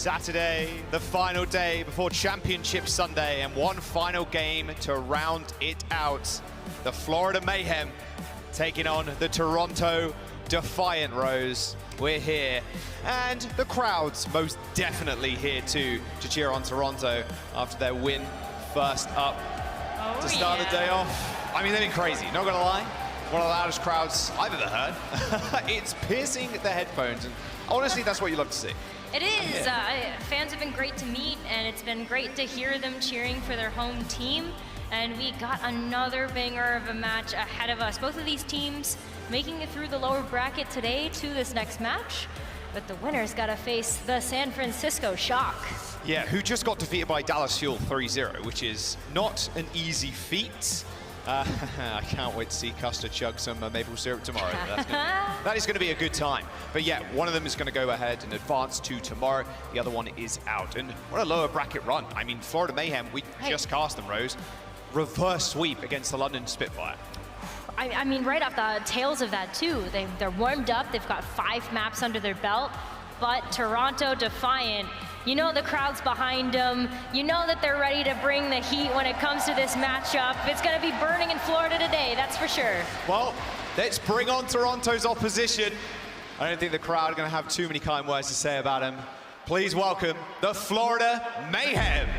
Saturday, the final day before Championship Sunday, and one final game to round it out. The Florida Mayhem taking on the Toronto Defiant, Rose. We're here, and the crowd's most definitely here too to cheer on Toronto after their win first up to start the day off. I mean, they've been crazy, not gonna lie. One of the loudest crowds I've ever heard. It's piercing the headphones, and honestly, that's what you love to see. It is. Fans have been great to meet, and it's been great to hear them cheering for their home team. And we got another banger of a match ahead of us. Both of these teams making it through the lower bracket today to this next match. But the winner's got to face the San Francisco Shock. Yeah, who just got defeated by Dallas Fuel 3-0, which is not an easy feat. I can't wait to see Custer chug some maple syrup tomorrow. That is going to be a good time. But yeah, one of them is going to go ahead and advance to tomorrow. The other one is out. And what a lower bracket run. I mean, Florida Mayhem, we just cast them, Rose. Reverse sweep against the London Spitfire. I mean, right off the tails of that too. They're warmed up. They've got 5 maps under their belt. But Toronto Defiant, you know the crowd's behind them. You know that they're ready to bring the heat when it comes to this matchup. It's going to be burning in Florida today, that's for sure. Well, let's bring on Toronto's opposition. I don't think the crowd are going to have too many kind words to say about him. Please welcome the Florida Mayhem.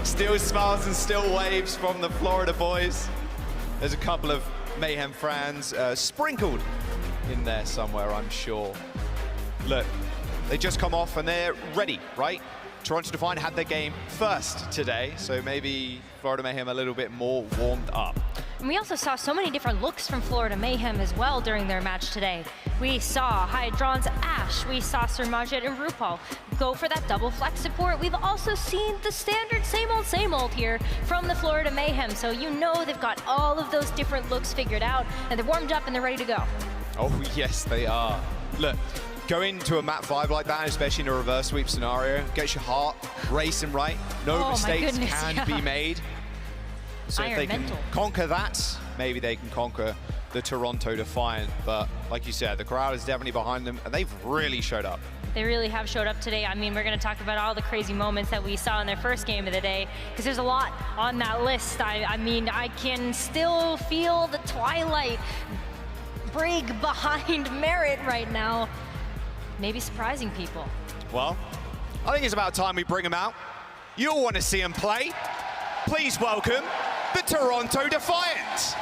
Still smiles and still waves from the Florida boys. There's a couple of Mayhem fans sprinkled in there somewhere, I'm sure. Look, they just come off and they're ready, right? Toronto Defiant had their game first today, so maybe Florida Mayhem a little bit more warmed up. And we also saw so many different looks from Florida Mayhem as well during their match today. We saw Hydron's Ash, we saw Surmajit and RuPaul go for that double flex support. We've also seen the standard same old here from the Florida Mayhem. So you know they've got all of those different looks figured out, and they're warmed up and they're ready to go. Oh yes, they are. Look, going to a map 5 like that, especially in a reverse sweep scenario, gets your heart racing right. No mistakes can be made. So if they can conquer that, maybe they can conquer the Toronto Defiant. But like you said, the crowd is definitely behind them, and they've really showed up. They really have showed up today. I mean, we're going to talk about all the crazy moments that we saw in their first game of the day, because there's a lot on that list. I mean, I can still feel the Twilight brig behind Merit right now. Maybe surprising people. Well, I think it's about time we bring them out. You'll want to see them play. Please welcome the Toronto Defiant.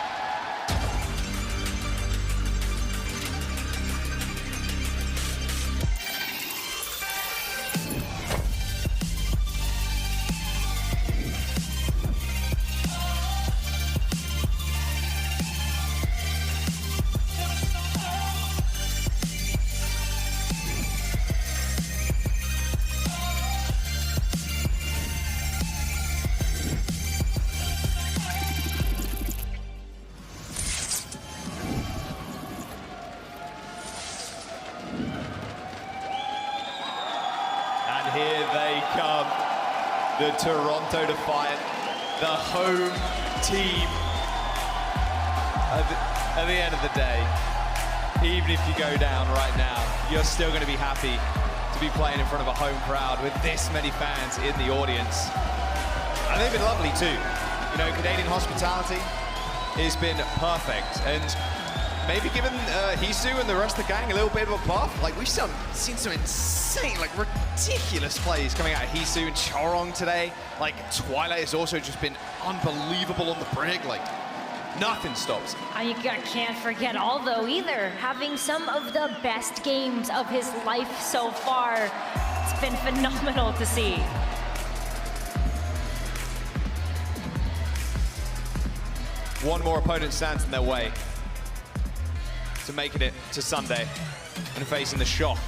Here they come, the Toronto Defiant, the home team. At the end of the day, even if you go down right now, you're still going to be happy to be playing in front of a home crowd with this many fans in the audience. And they've been lovely too. You know, Canadian hospitality has been perfect. And maybe given Hisu and the rest of the gang a little bit of a buff. Like, we've seen some insane, like, ridiculous plays coming out of Hisu and Chorong today. Like, Twilight has also just been unbelievable on the brig. Like, nothing stops. You can't forget Aldo either, having some of the best games of his life so far. It's been phenomenal to see. One more opponent stands in their way to making it to Sunday and facing the Shock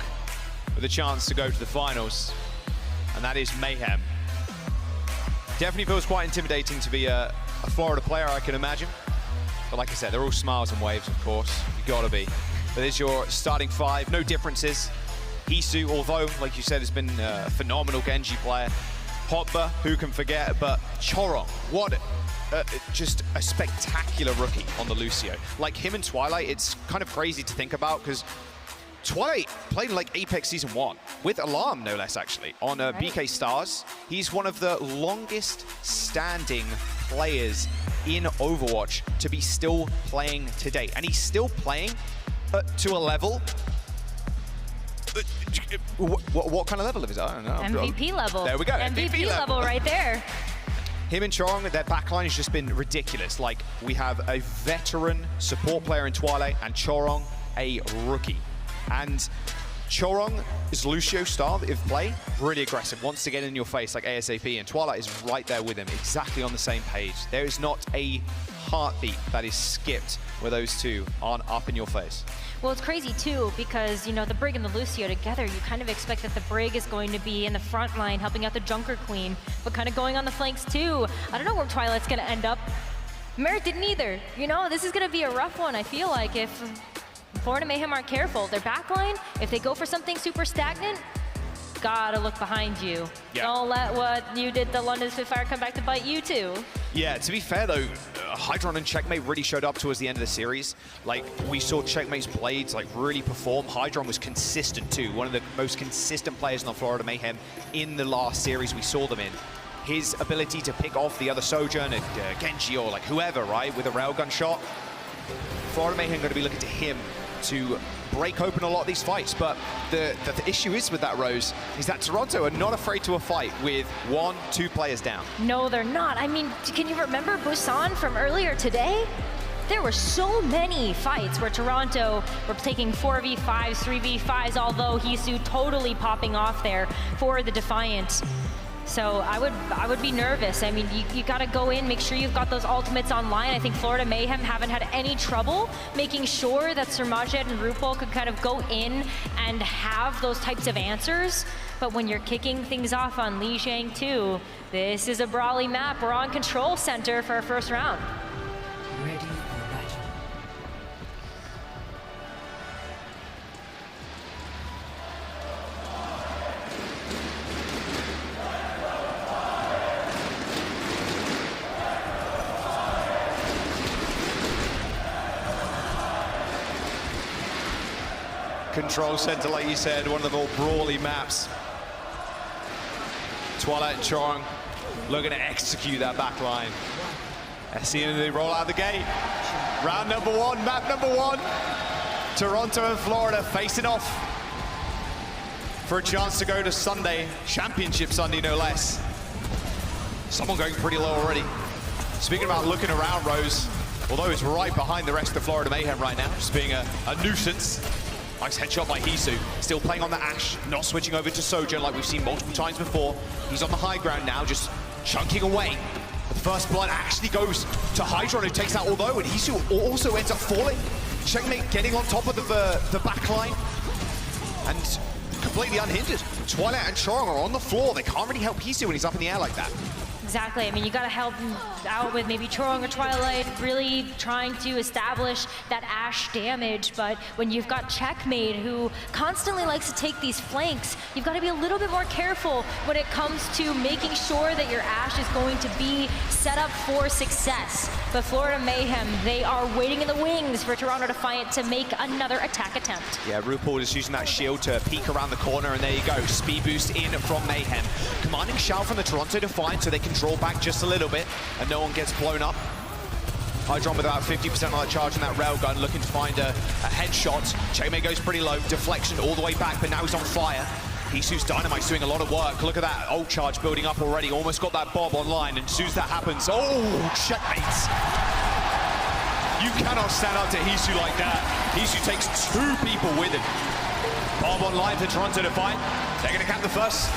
with a chance to go to the finals, and that is Mayhem. Definitely feels quite intimidating to be a Florida player, I can imagine. But like I said, they're all smiles and waves, of course. You gotta be. But there's your starting 5, no differences. Hisu, although, like you said, has been a phenomenal Genji player. Hotba, who can forget, but Chorong, what just a spectacular rookie on the Lucio. Like him and Twilight, it's kind of crazy to think about because Twilight played like Apex Season 1 with Alarm, no less, actually, on BK Stars. He's one of the longest standing players in Overwatch to be still playing today. And he's still playing to a level. What kind of level is it? I don't know. MVP level. There we go. MVP level right there. Him and Chorong, their backline has just been ridiculous. Like, we have a veteran support player in Twilight and Chorong, a rookie. And Chorong is Lucio style of play, really aggressive, wants to get in your face like ASAP, and Twilight is right there with him, exactly on the same page. There is not a heartbeat that is skipped where those two aren't up in your face. Well, it's crazy too, because, you know, the Brig and the Lucio together, you kind of expect that the Brig is going to be in the front line helping out the Junker Queen, but kind of going on the flanks too. I don't know where Twilight's going to end up. Merritt didn't either. You know, this is going to be a rough one, I feel like, if Florida Mayhem aren't careful. Their backline, if they go for something super stagnant, gotta look behind you. Yeah. Don't let what you did to London Spitfire come back to bite you too. Yeah, to be fair though, Hydron and Checkmate really showed up towards the end of the series. Like, we saw Checkmate's blades like really perform. Hydron was consistent too, one of the most consistent players in the Florida Mayhem in the last series we saw them in. His ability to pick off the other Sojourn and Genji or like whoever, right, with a railgun shot. Florida Mayhem going to be looking to him to break open a lot of these fights, but the issue is with that, Rose, is that Toronto are not afraid to a fight with 1-2 players down. No, they're not. I mean, can you remember Busan from earlier today? There were so many fights where Toronto were taking 4v5s, 3v5s, although Hisu totally popping off there for the Defiant. So I would be nervous. I mean, you gotta go in, make sure you've got those ultimates online. I think Florida Mayhem haven't had any trouble making sure that Surmajet and RuPaul could kind of go in and have those types of answers. But when you're kicking things off on Lijiang 2, this is a brawly map. We're on Control Center for our first round. Ready for battle. Control Center, like you said, one of the more brawly maps. Twilight and Chorong looking to execute that back line. SCN, they roll out the gate. Round number 1, map number 1. Toronto and Florida facing off for a chance to go to Sunday, Championship Sunday, no less. Someone going pretty low already. Speaking about looking around, Rose, although it's right behind the rest of Florida Mayhem right now, just being a nuisance. Nice headshot by Hisu, still playing on the Ashe, not switching over to Sojourn like we've seen multiple times before. He's on the high ground now, just chunking away. The first blood actually goes to Hydron, who takes out Although, and Hisu also ends up falling. Checkmate getting on top of the back line, and completely unhindered. Twilight and Chorong are on the floor. They can't really help Hisu when he's up in the air like that. Exactly. I mean, you got to help out with maybe Chorong or Twilight really trying to establish that Ashe damage. But when you've got Checkmate, who constantly likes to take these flanks, you've got to be a little bit more careful when it comes to making sure that your Ashe is going to be set up for success. But Florida Mayhem, they are waiting in the wings for Toronto Defiant to make another attack attempt. Yeah, RuPaul is using that shield to peek around the corner, and there you go. Speed boost in from Mayhem. Commanding shout from the Toronto Defiant so they can draw back just a little bit and no one gets blown up. Hydron with about 50% on that charge in that railgun, looking to find a headshot. Checkmate goes pretty low, deflection all the way back, but now he's on fire. Hisu's Dynamite's doing a lot of work. Look at that ult charge building up already. Almost got that Bob online, and as soon as that happens, oh, Checkmate. You cannot stand up to Hisu like that. Hisu takes 2 people with him. Bob online for Toronto Defiant. They're going to cap the first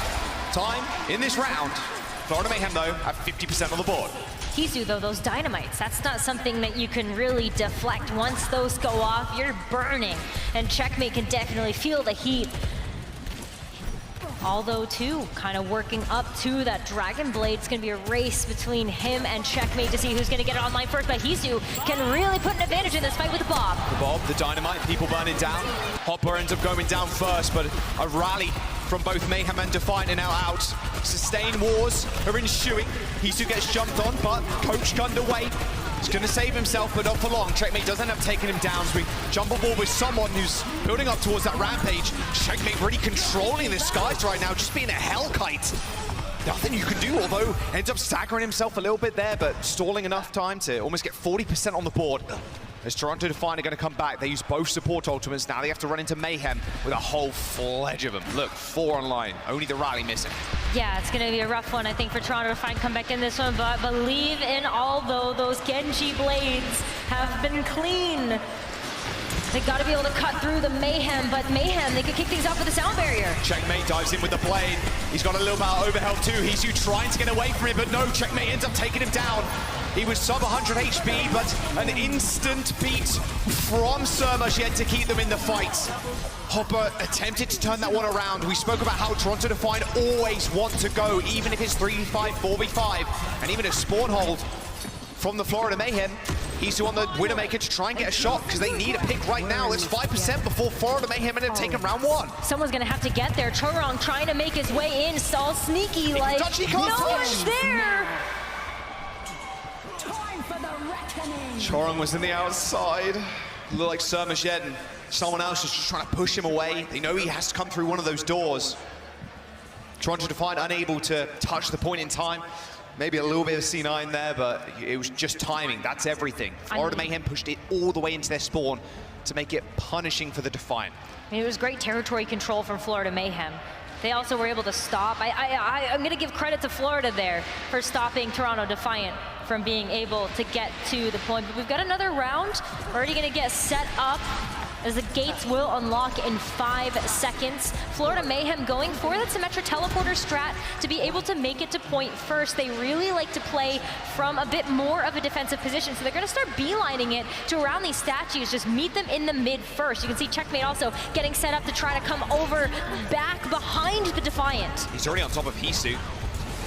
time in this round. Florida Mayhem, though, have 50% on the board. Hisu, though, those dynamites, that's not something that you can really deflect. Once those go off, you're burning. And Checkmate can definitely feel the heat. Although too, kind of working up to that Dragon Blade. It's gonna be a race between him and Checkmate to see who's gonna get it online first, but Hisu can really put an advantage in this fight with the Bob. The Bob, the Dynamite, people burning down. Hopper ends up going down first, but a rally from both Mayhem and Defiant are now out. Sustained wars are ensuing. Hisu gets jumped on, but Coach gunned away. He's going to save himself, but not for long. Checkmate does end up taking him down, so we jump on board with someone who's building up towards that rampage. Checkmate really controlling the skies right now, just being a hellkite. Nothing you can do, although ends up staggering himself a little bit there, but stalling enough time to almost get 40% on the board. As Toronto Defiant are going to come back, they use both support ultimates. Now they have to run into Mayhem with a whole fledge of them. Look, 4 online, only the rally missing. Yeah, it's going to be a rough one, I think, for Toronto Defiant come back in this one, but believe in although those Genji blades have been clean. They've got to be able to cut through the Mayhem, but Mayhem, they could kick things off with a sound barrier. Checkmate dives in with the blade. He's got a little bit of overhealth too. Hisu trying to get away from him, but no, Checkmate ends up taking him down. He was sub 100 HP, but an instant beat from Surmajed to keep them in the fight. Hopper attempted to turn that one around. We spoke about how Toronto Defiant always want to go, even if it's 3v5, 4v5, and even a spawn hold from the Florida Mayhem. Hisu on the Widowmaker to try and get a shot because they need a pick right now. It's 5% before Florida Mayhem end up taking round 1. Someone's gonna have to get there. Chorong trying to make his way in, all sneaky like no one's there. Chorong was in the outside. Looked like Surmajed and someone else is just trying to push him away. They know he has to come through one of those doors. Toronto Defiant unable to touch the point in time. Maybe a little bit of C9 there, but it was just timing. That's everything. Florida Mayhem pushed it all the way into their spawn to make it punishing for the Defiant. I mean, it was great territory control from Florida Mayhem. They also were able to stop. I'm going to give credit to Florida there for stopping Toronto Defiant from being able to get to the point. But we've got another round. We're already going to get set up as the gates will unlock in 5 seconds. Florida Mayhem going for that Symmetra teleporter strat to be able to make it to point first. They really like to play from a bit more of a defensive position, so they're gonna start beelining it to around these statues, just meet them in the mid first. You can see Checkmate also getting set up to try to come over back behind the Defiant. He's already on top of Hisu.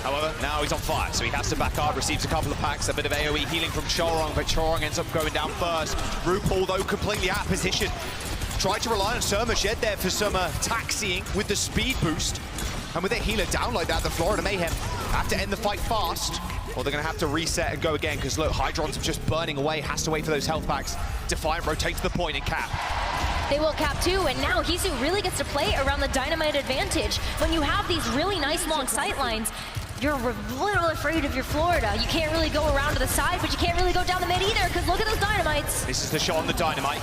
However, now he's on fire, so he has to back up, receives a couple of packs, a bit of AoE healing from Chorong, but Chorong ends up going down first. RuPaul, though, completely out of position. Tried to rely on Surmajed there for some taxiing with the speed boost. And with their healer down like that, the Florida Mayhem have to end the fight fast, or they're going to have to reset and go again, because look, Hydrons are just burning away, has to wait for those health packs. Defiant rotates the point and cap. They will cap too, and now Hisu really gets to play around the Dynamite advantage. When you have these really nice long sight lines, you're a little afraid of your Florida. You can't really go around to the side, but you can't really go down the mid either, because look at those Dynamites. This is the shot on the Dynamite,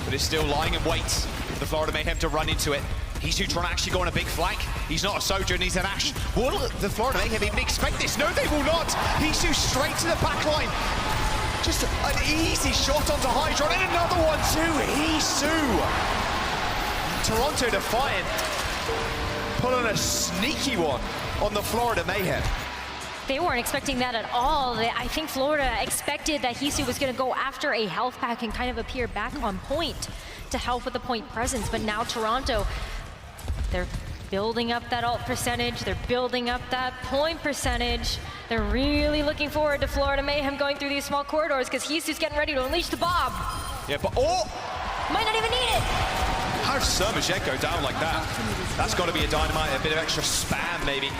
but it's still lying in wait for the Florida Mayhem to run into it. Hisu trying to actually go on a big flank. He's not a Sojourn, he's an Ashe. Will the Florida Mayhem even expect this? No, they will not. Hisu straight to the back line. Just an easy shot onto Hydron, and another one too. Hisu. Toronto Defiant pulling a sneaky one on the Florida Mayhem. They weren't expecting that at all. I think Florida expected that Hisu was going to go after a health pack and kind of appear back on point to help with the point presence. But now Toronto, they're building up that ult percentage. They're building up that point percentage. They're really looking forward to Florida Mayhem going through these small corridors because Hisu's getting ready to unleash the Bob. Yeah, but might not even need it. How does Surmajed go down like that? That's got to be a Dynamite, a bit of extra spam maybe.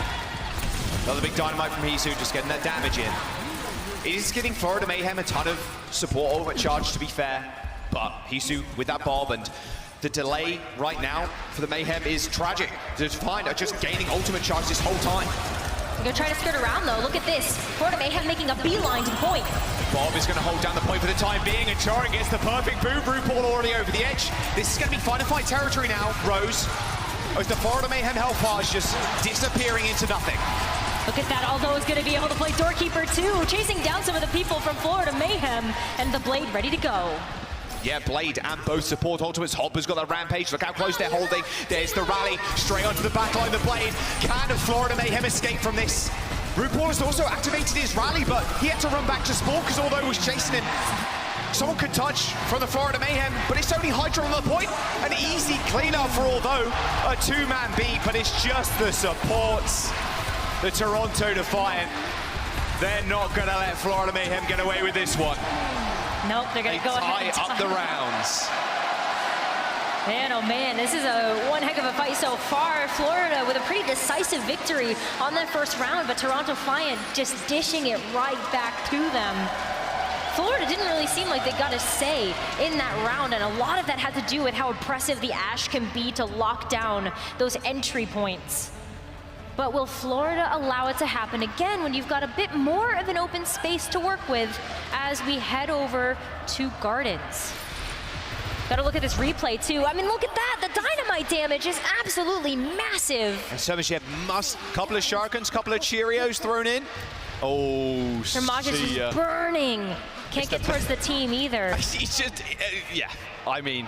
Another big Dynamite from Hisu, just getting that damage in. It is giving Florida Mayhem a ton of support over charge, to be fair, but Hisu with that Bob, and the delay right now for the Mayhem is tragic. The Defiant are just gaining ultimate charge this whole time. They're gonna try to skirt around though. Look at this. Florida Mayhem making a beeline to the point. Bob is going to hold down the point for the time being, and Chorong gets the perfect boom. RuPaul already over the edge. This is going to be final fight territory now, Rose. As the Florida Mayhem health bar is just disappearing into nothing. Look at that, although is going to be able to play Doorkeeper too, chasing down some of the people from Florida Mayhem, and the Blade ready to go. Yeah, Blade and both support ultimates. Hopper's got that rampage. Look how close they're holding. There's the rally, straight onto the backline. The Blade. Can Florida Mayhem escape from this? RuPaul has also activated his rally, but he had to run back to spawn because although he was chasing him, Someone could touch from the Florida Mayhem, but it's only Hydra on the point. An easy cleanup for although a two-man beat, but it's just the supports. The Toronto Defiant, they're not gonna let Florida Mayhem get away with this one. Nope, they're gonna go ahead and tie up the rounds. Man, oh man, this is one heck of a fight so far. Florida with a pretty decisive victory on that first round, but Toronto Defiant just dishing it right back to them. Florida didn't really seem like they got a say in that round, and a lot of that had to do with how impressive the Ashe can be to lock down those entry points. But will Florida allow it to happen again when you've got a bit more of an open space to work with as we head over to Gardens? Gotta look at this replay too. I mean, look at that. The dynamite damage is absolutely massive. And Surmajet must, couple of Sharkans, couple of Cheerios thrown in. Oh, Surmajet is burning. Can't get towards the team either. He's just, yeah. I mean,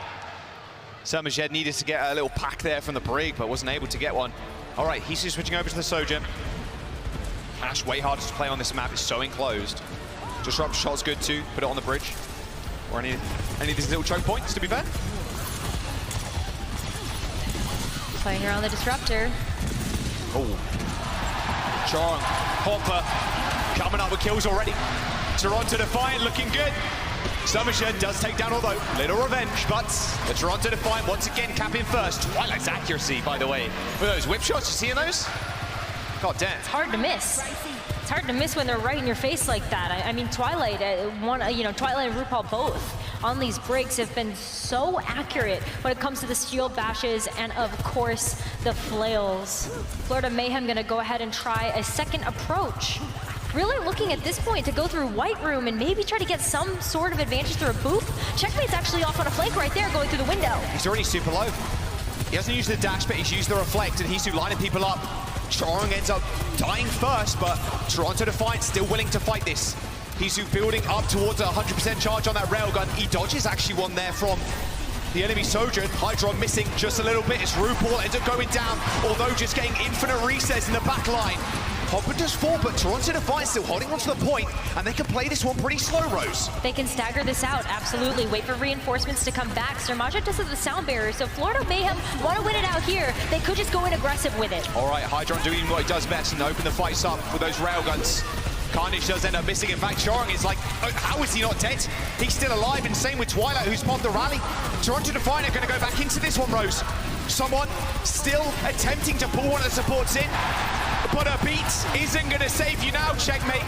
Surmajet needed to get a little pack there from the brig, but wasn't able to get one. All right, he's switching over to the Sojourn. Ashe way harder to play on this map. It's so enclosed. Disrupt shot's good too. Put it on the bridge. Or any of these little choke points, to be fair. Playing around the disruptor. Oh. Chong, Hopper, coming up with kills already. Toronto Defiant looking good. Summershed does take down, although little revenge, but the Toronto Defiant once again capping first. Twilight's accuracy, by the way. With those whip shots, you seeing those? God damn. It's hard to miss. It's hard to miss when they're right in your face like that. I mean, Twilight, Twilight and RuPaul both on these breaks have been so accurate when it comes to the shield bashes and, of course, the flails. Florida Mayhem gonna go ahead and try a second approach. Really looking at this point to go through White Room and maybe try to get some sort of advantage through a boop. Checkmate's actually off on a flank right there, going through the window. He's already super low. He hasn't used the dash, but he's used the reflect, and he's lining people up. Chong ends up dying first, but Toronto Defiant still willing to fight this. Hisu building up towards a 100% charge on that railgun. He dodges actually one there from the enemy Sojourn. Hydron missing just a little bit as RuPaul ends up going down, although just getting infinite recess in the back line. Hopper does fall, but Toronto Defiant still holding onto the point, and they can play this one pretty slow, Rose. They can stagger this out, absolutely. Wait for reinforcements to come back. Surmajet does have the sound barrier, so Florida Mayhem want to win it out here. They could just go in aggressive with it. All right, Hydron doing what he does best and open the fights up with those railguns. Carnage does end up missing. In fact, Chong is like, oh, how is he not dead? He's still alive, and same with Twilight, who's popped the rally. Toronto Defiant are going to go back into this one, Rose. Someone still attempting to pull one of the supports in, but a beat isn't going to save you now, Checkmate.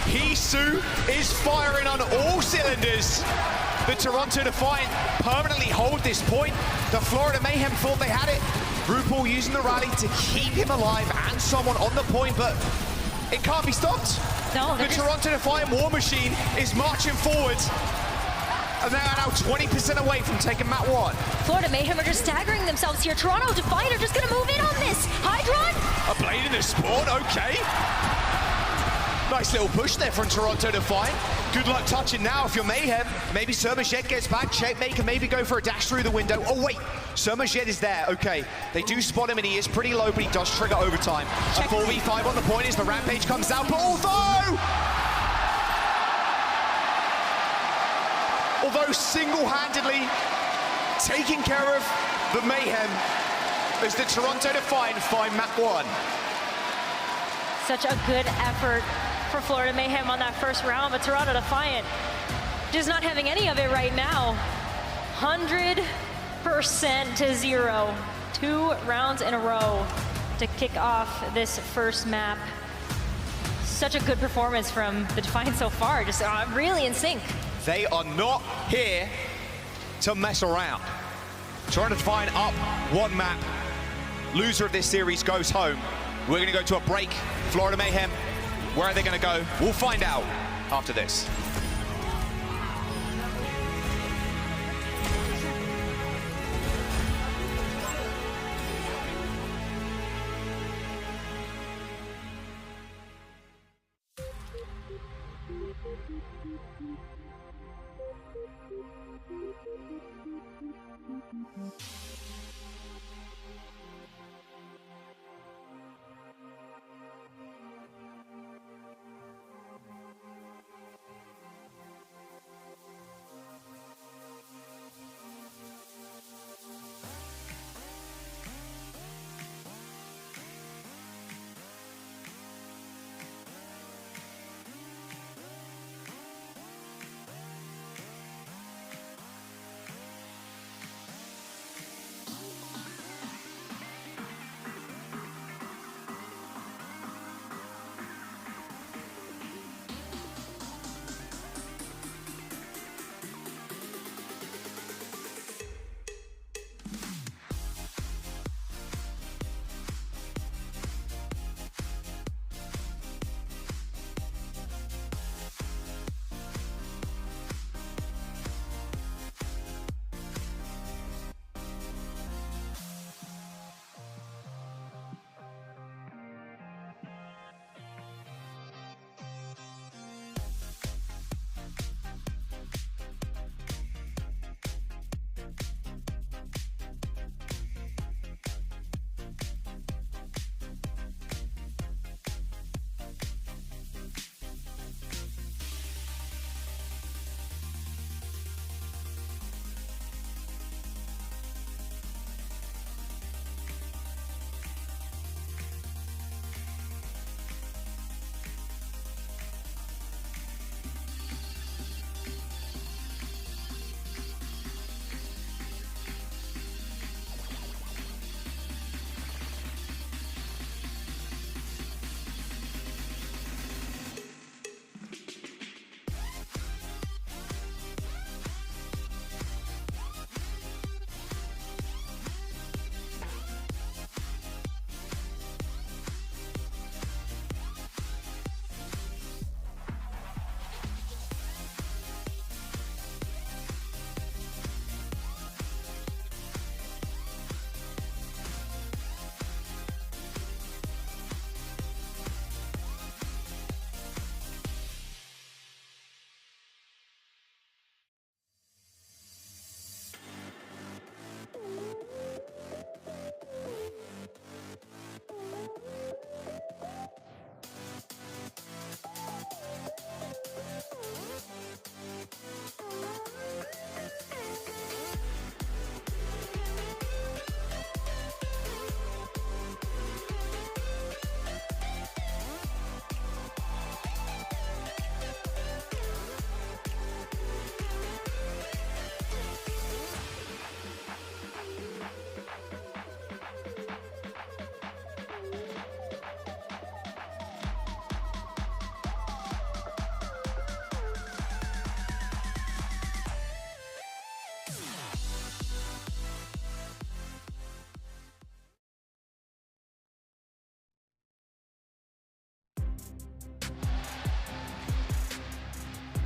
Hisu is firing on all cylinders. The Toronto Defiant permanently hold this point. The Florida Mayhem thought they had it. RuPaul using the rally to keep him alive and someone on the point, but it can't be stopped. No, the Toronto Defiant war machine is marching forward. And they are now 20% away from taking map one. Florida Mayhem are just staggering themselves here. Toronto Defiant are just going to move in on this. Hydron? A blade in the spawn, okay. Nice little push there from Toronto Defiant. Good luck touching now if you're Mayhem. Maybe Surmajet gets back. Checkmate can maybe go for a dash through the window. Oh, wait. Surmajet is there. Okay. They do spot him, and he is pretty low, but he does trigger overtime. A 4v5 on the point as the Rampage comes down, but although single-handedly taking care of the Mayhem as the Toronto Defiant find map one. Such a good effort for Florida Mayhem on that first round, but Toronto Defiant just not having any of it right now. 100% to 0. 2 rounds in a row to kick off this first map. Such a good performance from the Defiant so far, just really in sync. They are not here to mess around. Toronto Defiant up 1 map. Loser of this series goes home. We're going to go to a break. Florida Mayhem, where are they going to go? We'll find out after this.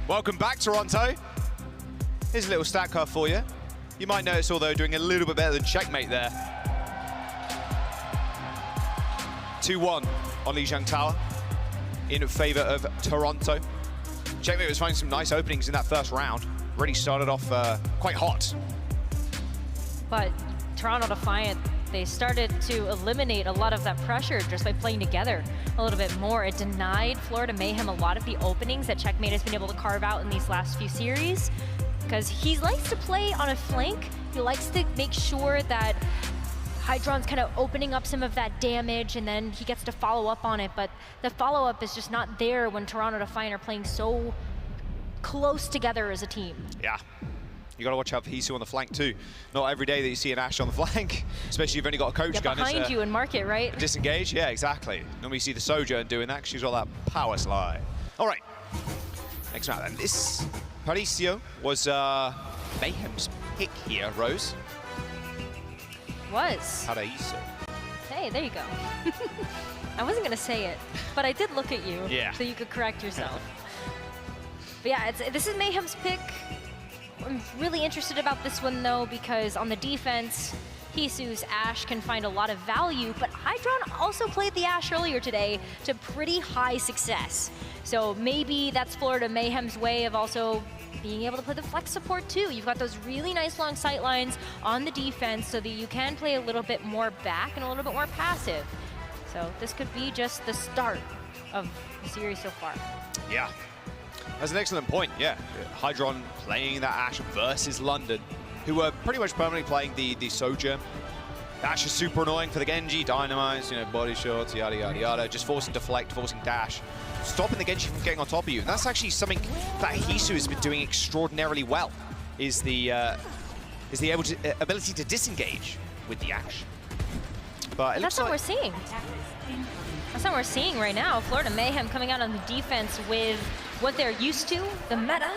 Welcome back, Toronto. Here's a little stat card for you. You might notice, although, doing a little bit better than Checkmate there. 2-1 on Lijiang Tower in favor of Toronto. Checkmate was finding some nice openings in that first round. Really started off quite hot. But Toronto Defiant, they started to eliminate a lot of that pressure just by playing together a little bit more. It denied Florida Mayhem a lot of the openings that Checkmate has been able to carve out in these last few series, because he likes to play on a flank. He likes to make sure that Hydron's kind of opening up some of that damage, and then he gets to follow up on it, but the follow-up is just not there when Toronto Defiant are playing so close together as a team. Yeah. You got to watch out for Hisu on the flank too. Not every day that you see an Ashe on the flank, especially if you've only got a coach gun. Behind you and mark it, right? Disengage, yeah, exactly. Normally you see the Sojourn doing that because she's got that power slide. All right, next round. And this Colosseo was Mayhem's pick here, Rose. Was. Colosseo. Hey, there you go. I wasn't gonna say it, but I did look at you, yeah, so you could correct yourself. But yeah, this is Mayhem's pick. I'm really interested about this one though, because on the defense, Hisu's Ashe can find a lot of value, but Hydron also played the Ashe earlier today to pretty high success. So maybe that's Florida Mayhem's way of also being able to play the flex support too. You've got those really nice long sight lines on the defense so that you can play a little bit more back and a little bit more passive. So this could be just the start of the series so far. Yeah. That's an excellent point, yeah. Hydron playing that Ashe versus London, who were pretty much permanently playing the Sojourn. Ashe is super annoying for the Genji, dynamites, you know, body shots, yada, yada, yada, just forcing deflect, forcing dash, stopping the Genji from getting on top of you. And that's actually something that Hisu has been doing extraordinarily well, is the ability to disengage with the Ashe. But that's what we're seeing. That's what we're seeing right now. Florida Mayhem coming out on the defense with what they're used to, the meta.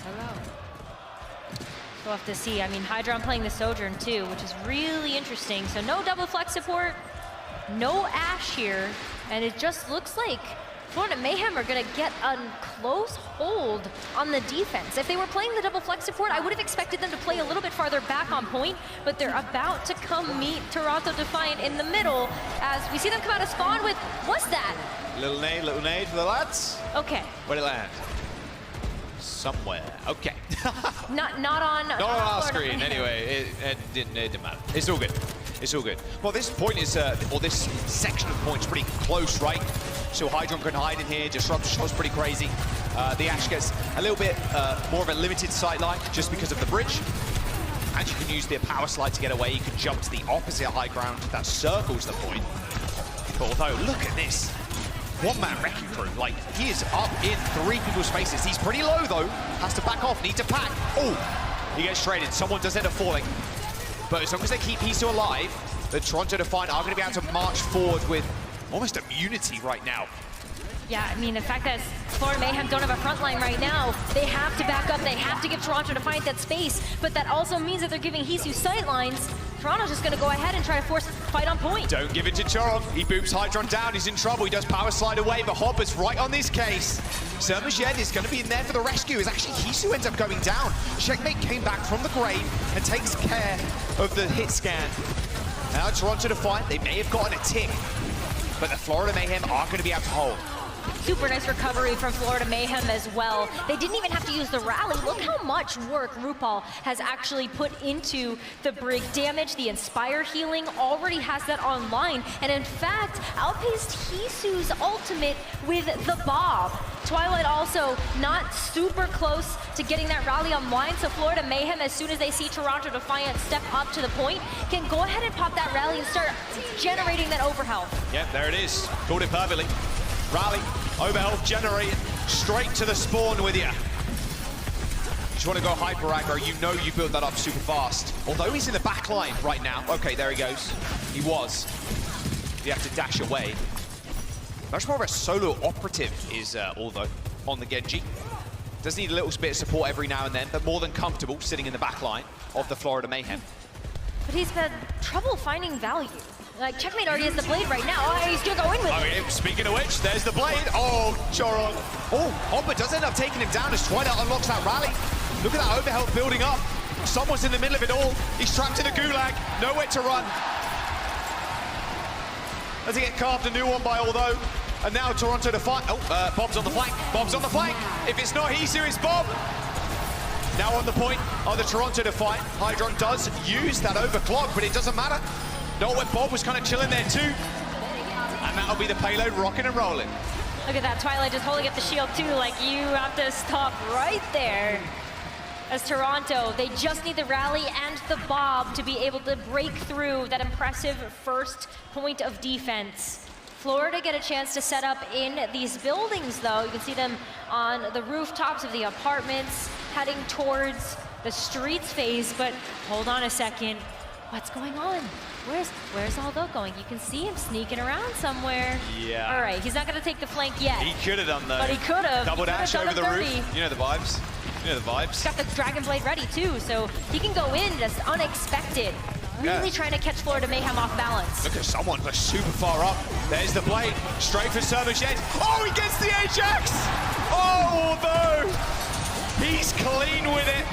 Hello. We'll have to see. I mean, Hydron playing the Sojourn too, which is really interesting. So no double flex support, no Ashe here, and it just looks like Florida Mayhem are gonna get a close hold on the defense. If they were playing the double flex support, I would have expected them to play a little bit farther back on point, but they're about to come meet Toronto Defiant in the middle as we see them come out of spawn with, what's that? Little nade for the lads. Okay. Where'd it land? Somewhere. Okay. not on our screen. Anyway, it didn't matter. It's all good. It's all good. Well, this point is, or this section of points pretty close, right? So Hydron can hide in here. Disruption shot's pretty crazy. The Ashe gets a little bit more of a limited sight line just because of the bridge. And you can use the power slide to get away. You can jump to the opposite high ground that circles the point. But although, look at this. One-man wrecking crew. Like, he is up in 3 people's faces. He's pretty low, though. Has to back off. Needs to pack. Oh, he gets traded. Someone does end up falling. But as long as they keep Hisu alive, the Toronto Defiant are going to be able to march forward with almost immunity right now. Yeah, I mean, the fact that Florida Mayhem don't have a front line right now, they have to back up, they have to give Toronto Defiant that space, but that also means that they're giving Hisu sight lines. Toronto's just gonna go ahead and try to force a fight on point. Don't give it to Choron. He boops Hydron down, he's in trouble, he does power slide away, but Hopper's right on this case. Sermaged is gonna be in there for the rescue, as actually Hisu ends up going down. Checkmate came back from the grave and takes care of the hit scan. Now Toronto Defiant, they may have gotten a tick, but the Florida Mayhem are gonna be able to hold. Super nice recovery from Florida Mayhem as well. They didn't even have to use the rally. Look how much work RuPaul has actually put into the Brig damage. The Inspire healing already has that online, and in fact, outpaced Hisu's ultimate with the Bob. Twilight also not super close to getting that rally online, so Florida Mayhem, as soon as they see Toronto Defiant step up to the point, can go ahead and pop that rally and start generating that overhealth. Yep, there it is. Called it perfectly. Rally, overhealth generated, straight to the spawn with you. Just want to go hyper aggro, you know you build that up super fast. Although he's in the back line right now. Okay, there he goes. He was. You have to dash away. Much more of a solo operative is although on the Genji. Does need a little bit of support every now and then, but more than comfortable sitting in the back line of the Florida Mayhem. But he's had trouble finding value. Like, Checkmate already has the blade right now. Oh, he's gonna go in with it. Okay, speaking of which, there's the blade. Oh, Chorong. Oh, Hopper does end up taking him down as Twilight unlocks that rally. Look at that overhealth building up. Someone's in the middle of it all. He's trapped in a gulag, nowhere to run. As he get carved a new one by Although. And now Toronto Defiant. Oh, Bob's on the flank. Bob's on the flank. If it's not Hisu, it's Bob. Now on the point of the Toronto Defiant. Hydron does use that overclock, but it doesn't matter. Not when Bob was kind of chilling there too. And that'll be the payload rocking and rolling. Look at that, Twilight just holding up the shield too, like you have to stop right there. As Toronto, they just need the rally and the Bob to be able to break through that impressive first point of defense. Florida get a chance to set up in these buildings though. You can see them on the rooftops of the apartments, heading towards the streets phase, but hold on a second. What's going on? Where's Aldo going? You can see him sneaking around somewhere. Yeah. All right, he's not gonna take the flank yet. He could have done though. But he could have. Double dash over the 30. roof. You know the vibes. You know the vibes. Got the Dragon Blade ready too, so he can go in just unexpected. Really trying to catch Florida Mayhem off balance. Look at someone just super far up. There's the blade, straight for Sermachet. Oh, he gets the Ajax! Oh, Although he's clean with it.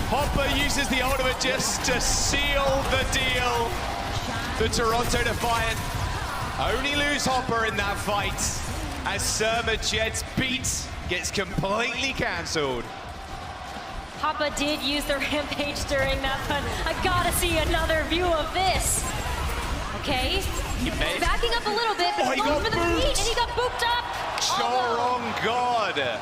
Hopper uses the ultimate just to seal the deal. The Toronto Defiant only lose Hopper in that fight as Sermajet's beat gets completely cancelled. Hoppa did use the rampage during that, but I gotta see another view of this. Okay, backing up a little bit, but he's going for the feet, and he got booped up. Chorong God.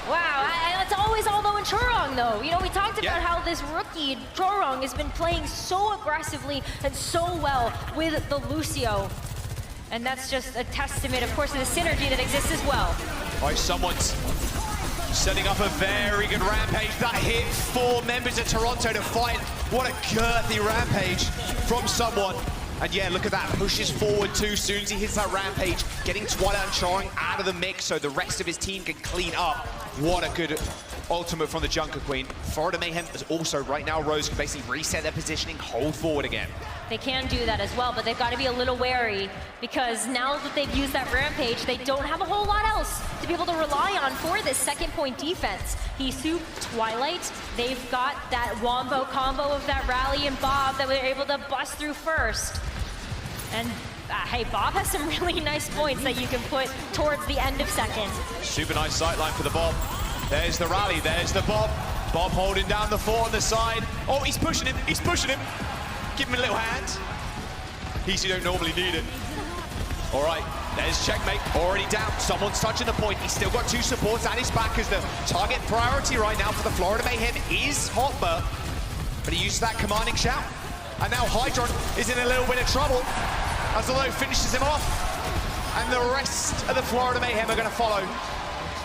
Wow, it's always Aldo and Chorong though. You know, we talked about how this rookie, Chorong, has been playing so aggressively and so well with the Lucio. And that's just a testament, of course, to the synergy that exists as well. All right, someone's setting up a very good rampage. That hit 4 members of Toronto Defiant. What a girthy rampage from someone. And yeah, look at that, pushes forward too soon as he hits that rampage, getting Twilight and Chorong out of the mix so the rest of his team can clean up. What a good ultimate from the Junker Queen. Florida Mayhem is also, right now, Rose can basically reset their positioning, hold forward again. They can do that as well, but they've got to be a little wary because now that they've used that rampage, they don't have a whole lot else to be able to rely on for this second point defense. Hisu, Twilight, they've got that wombo combo of that rally and Bob that were able to bust through first. And hey, Bob has some really nice points that you can put towards the end of second. Super nice sightline for the Bob. There's the rally, there's the Bob. Bob holding down the fort on the side. Oh, he's pushing him, he's pushing him. Give him a little hand. Hisu don't normally need it. All right, there's Checkmate, already down. Someone's touching the point. He's still got 2 supports at his back as the target priority right now for the Florida Mayhem is Hopper. But he uses that commanding shout. And now Hydron is in a little bit of trouble as Although finishes him off. And the rest of the Florida Mayhem are going to follow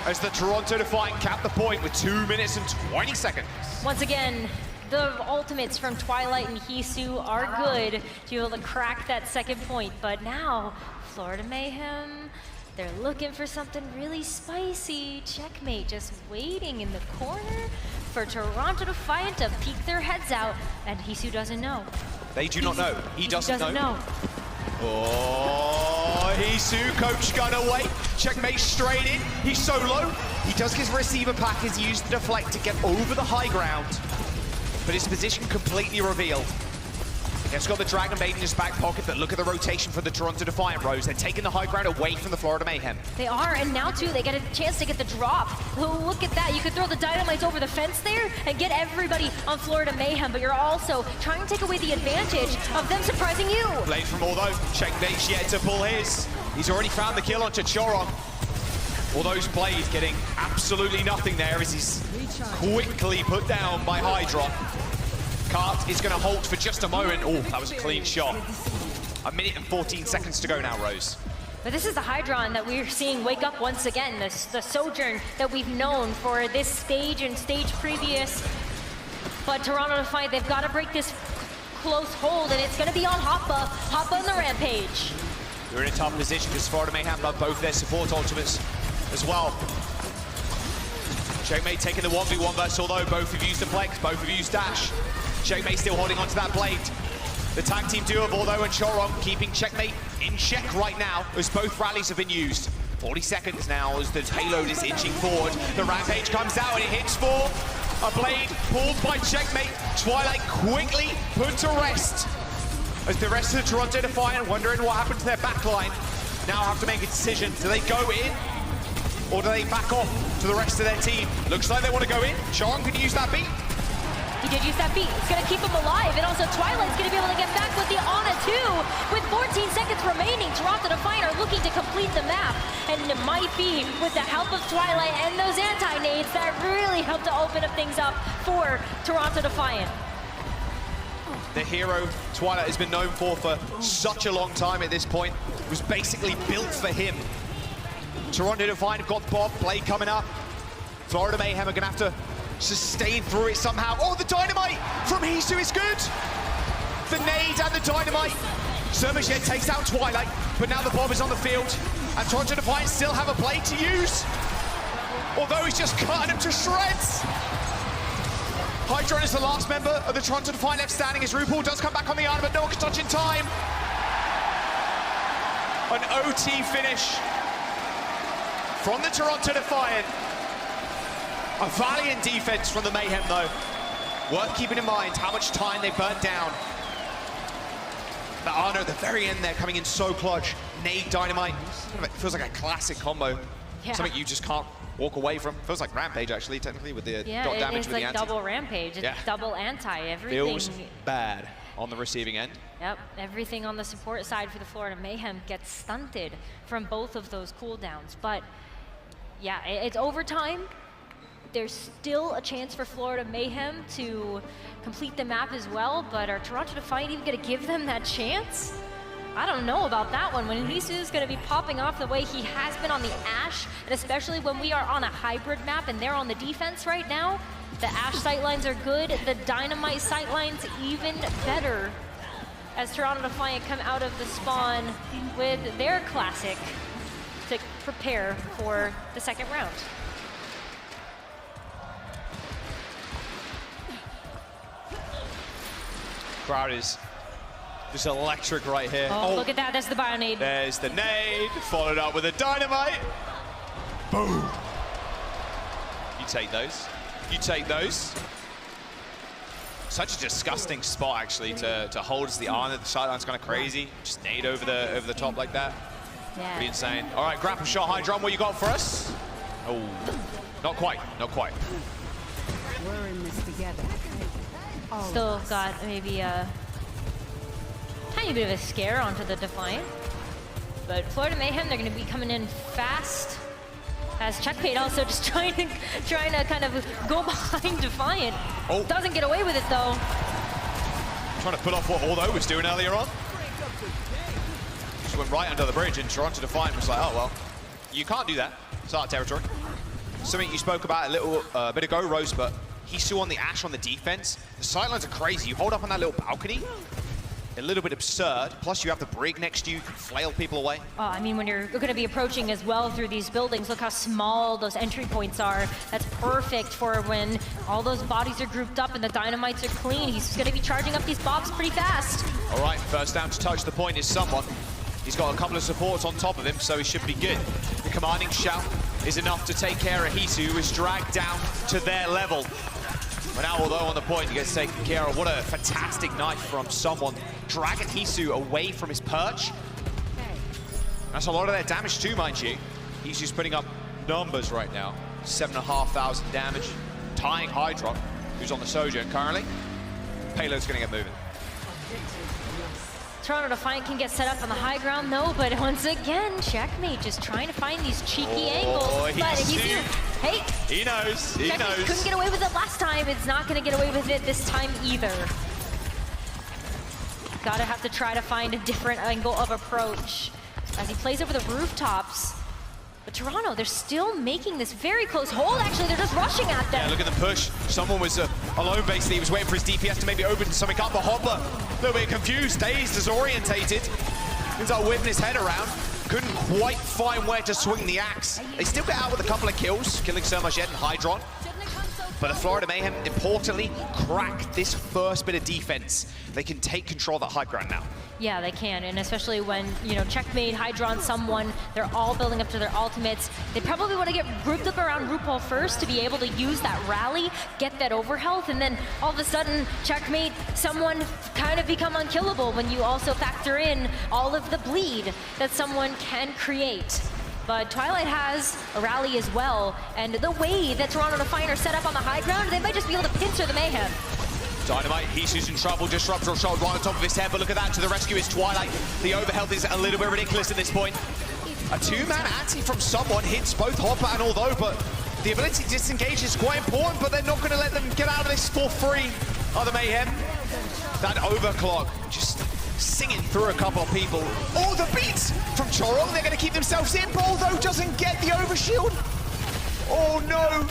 as the Toronto Defiant cap the point with 2 minutes and 20 seconds. Once again, the ultimates from Twilight and Hisu are good to be able to crack that second point. But now, Florida Mayhem, they're looking for something really spicy. Checkmate just waiting in the corner for Toronto Defiant to peek their heads out, and Hisu doesn't know. They do not know. He doesn't know. know. Oh, Hisu, coach gun away. Checkmate straight in. He's so low. He does his receiver pack as he used the deflect to get over the high ground. But his position completely revealed. He's got the Dragon Blade in his back pocket, but look at the rotation for the Toronto Defiant, Rose. They're taking the high ground away from the Florida Mayhem. They are, and now too, they get a chance to get the drop. Look at that, you could throw the dynamites over the fence there and get everybody on Florida Mayhem, but you're also trying to take away the advantage of them surprising you. Blade from Although, Checkmate's yet to pull his. He's already found the kill onto Chorong. Altho's Blade getting absolutely nothing there as he's quickly put down by Hydra. Cart is going to halt for just a moment. Oh, that was a clean shot. 1 minute and 14 seconds to go now, Rose. But this is the Hydron that we're seeing wake up once again, the Sojourn that we've known for this stage and stage previous. But Toronto Defiant, they've got to break this close hold, and it's going to be on Hoppa. Hoppa on the rampage. They're in a tough position because Florida Mayhem love both their support ultimates as well. Checkmate taking the 1v1 versus Although both have used the flex, both have used dash. Checkmate still holding onto that blade. The tag team doable though, and Choron keeping Checkmate in check right now as both rallies have been used. 40 seconds now as the Payload is inching forward. The Rampage comes out and it hits for a blade pulled by Checkmate. Twilight quickly put to rest as the rest of the Toronto Defiant, wondering what happened to their backline, now have to make a decision. Do they go in or do they back off to the rest of their team? Looks like they want to go in. Choron could use that beat. He did use that beat. It's going to keep him alive. And also Twilight's going to be able to get back with the Ana too. With 14 seconds remaining, Toronto Defiant are looking to complete the map. And it might be with the help of Twilight and those anti-nades that really help to open up things up for Toronto Defiant. The hero Twilight has been known for such a long time at this point. It was basically built for him. Toronto Defiant have got Bob, Blade coming up. Florida Mayhem are going to have to sustain through it somehow. Oh, the dynamite from Hisu is good. The nade and the dynamite. Sermashed takes out Twilight, but now the bomb is on the field, and Toronto Defiant still have a blade to use. Although he's just cutting him to shreds. Hydron is the last member of the Toronto Defiant left standing as RuPaul does come back on the arm, but no one can touch in time. An OT finish from the Toronto Defiant. A valiant defense from the Mayhem, though. Worth keeping in mind how much time they burnt down. But Arno at the very end there, coming in so clutch. Nade, dynamite. It feels like a classic combo. Yeah. Something you just can't walk away from. Feels like Rampage, actually, technically, with the dot damage with the anti. Yeah, it's like double Rampage. It's double anti. Everything feels bad on the receiving end. Yep, everything on the support side for the Florida Mayhem gets stunted from both of those cooldowns. But yeah, it's overtime. There's still a chance for Florida Mayhem to complete the map as well, but are Toronto Defiant even going to give them that chance? I don't know about that one. When Hisu is going to be popping off the way he has been on the Ashe, and especially when we are on a hybrid map and they're on the defense right now, the Ashe sightlines are good, the Dynamite sightlines even better, as Toronto Defiant come out of the spawn with their classic to prepare for the second round. Crowd is just electric right here. Oh, look at that, that's the bio nade. There's the nade, followed up with a dynamite. Boom. You take those. You take those. Such a disgusting spot, actually, to hold as the Ana. The sideline's kind of crazy. Just nade over the top like that. Yeah. Pretty insane. All right, grapple shot, Hydron, what you got for us? Oh, not quite, not quite. We're in this together. Still got maybe a tiny bit of a scare onto the Defiant. But Florida Mayhem, they're going to be coming in fast. As Checkmate also just trying to kind of go behind Defiant. Oh. Doesn't get away with it though. Trying to pull off what Aldo was doing earlier on. Just went right under the bridge, and Toronto Defiant was like, oh well, you can't do that. It's our territory. Something you spoke about a little bit ago, Rose, but Hisu on the Ashe on the defense. The sightlines are crazy. You hold up on that little balcony, a little bit absurd. Plus you have the brig next to you, you can flail people away. Oh, I mean, when you're going to be approaching as well through these buildings, look how small those entry points are. That's perfect for when all those bodies are grouped up and the dynamites are clean. He's going to be charging up these bombs pretty fast. All right, first down to touch the point is someone. He's got a couple of supports on top of him, so he should be good. The commanding shout is enough to take care of Hisu, who is dragged down to their level. But now, although on the point, he gets taken care of. What a fantastic knife from someone. Dragging Hisu away from his perch. That's a lot of their damage too, mind you. Hisu's putting up numbers right now. 7,500 damage. Tying Hydron, who's on the Sojourn currently. Payload's gonna get moving. Toronto Defiant can get set up on the high ground though, but once again, Checkmate just trying to find these cheeky angles. But Hisu, hey! He knows, he knows. Couldn't get away with it last time. It's not gonna get away with it this time either. Gotta have to try to find a different angle of approach as he plays over the rooftops. But Toronto, they're still making this very close hold. Actually, they're just rushing at them. Yeah, look at the push. Someone was alone, basically. He was waiting for his DPS to maybe open something up. But Hopper, a little bit confused, dazed, disorientated. Ends up whipping his head around. Couldn't quite find where to swing the axe. They still get out with a couple of kills, killing Sermashed and Hydron. But the Florida Mayhem, importantly, crack this first bit of defense. They can take control of that high ground now. Yeah, they can, and especially when, you know, Checkmate, Hydron, someone, they're all building up to their ultimates. They probably want to get grouped up around RuPaul first to be able to use that rally, get that overhealth, and then all of a sudden, Checkmate, someone kind of become unkillable when you also factor in all of the bleed that someone can create. But Twilight has a rally as well, and the way that Toronto Defiant are set up on the high ground, they might just be able to pincer the Mayhem. Dynamite, he's in trouble, disruptor shot right on top of his head, but look at that, to the rescue is Twilight. The overhealth is a little bit ridiculous at this point. A two-man anti from someone hits both Hopper and Although, but the ability to disengage is quite important, but they're not going to let them get out of this for free. Oh, the Mayhem. That overclock, just singing through a couple of people. Oh, the beats from Chorong, they're going to keep themselves in, but Although doesn't get the overshield. Oh, no.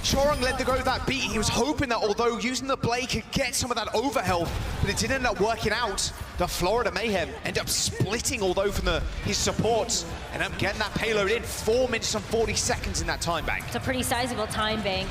Chorong let go of that beat. He was hoping that although using the blade could get some of that overhealth, but it didn't end up working out. The Florida Mayhem end up splitting although from his supports and up getting that payload in. 4 minutes and 40 seconds in that time bank. It's a pretty sizable time bank.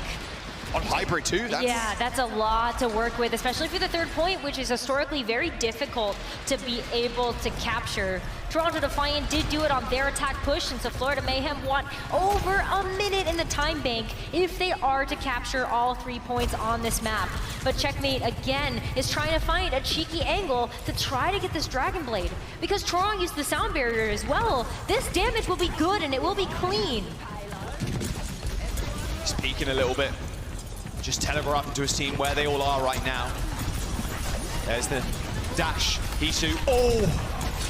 On hybrid too, that's a lot to work with, especially for the third point, which is historically very difficult to be able to capture. Toronto Defiant did do it on their attack push, and so Florida Mayhem want over a minute in the time bank if they are to capture all 3 points on this map. But Checkmate, again, is trying to find a cheeky angle to try to get this Dragon Blade. Because Chorong used the sound barrier as well, this damage will be good and it will be clean. He's peeking a little bit. Just teleport up into his team where they all are right now. There's the dash. Hisu,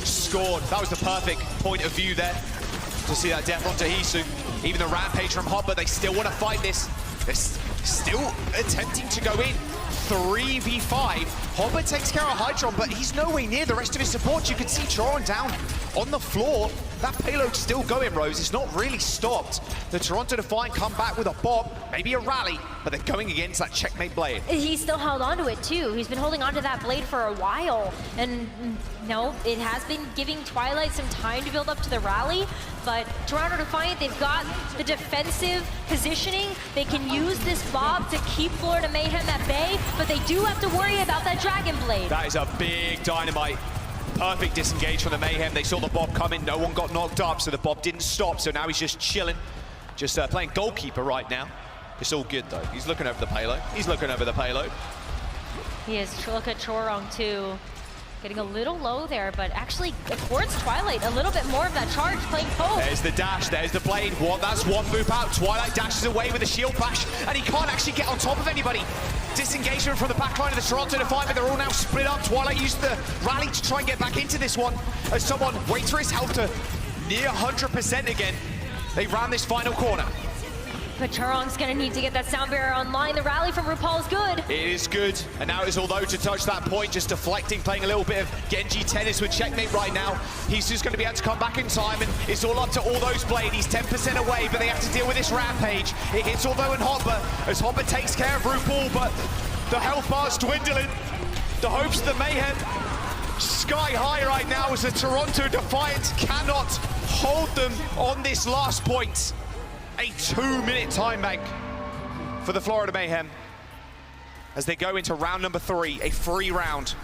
scored. That was the perfect point of view there to see that death onto Hisu. Even the rampage from Hopper, they still want to fight this. They're still attempting to go in. 3v5. Hopper takes care of Hydron, but he's nowhere near the rest of his support. You can see Choron down on the floor. That payload's still going, Rose. It's not really stopped. The Toronto Defiant come back with a bomb, maybe a rally, but they're going against that Checkmate blade. He's still held onto it too. He's been holding onto that blade for a while. And no, it has been giving Twilight some time to build up to the rally, but Toronto Defiant, they've got the defensive positioning. They can use this Bob to keep Florida Mayhem at bay, but they do have to worry about that Dragon Blade. That is a big dynamite. Perfect disengage from the Mayhem. They saw the Bob coming. No one got knocked up, so the Bob didn't stop. So now he's just chilling, just playing goalkeeper right now. It's all good though. He's looking over the payload. He's looking over the payload. He is. Look at Chorong too. Getting a little low there, but actually affords Twilight a little bit more of that charge playing poke. There's the dash, there's the blade. That's one move out. Twilight dashes away with a shield bash, and he can't actually get on top of anybody. Disengagement from the backline of the Toronto Defiant, but they're all now split up. Twilight used the rally to try and get back into this one as someone waits for his health to near 100% again. They ran this final corner. But Chorong's gonna need to get that sound barrier online. The rally from RuPaul is good. It is good, and now it's although to touch that point, just deflecting, playing a little bit of Genji tennis with Checkmate right now. He's just gonna be able to come back in time, and it's all up to all those Blade. He's 10% away, but they have to deal with this rampage. It hits although and Hopper, as Hopper takes care of RuPaul, but the health bar's dwindling. The hopes of the Mayhem sky high right now as the Toronto Defiant cannot hold them on this last point. A 2-minute time bank for the Florida Mayhem as they go into round number 3, a free round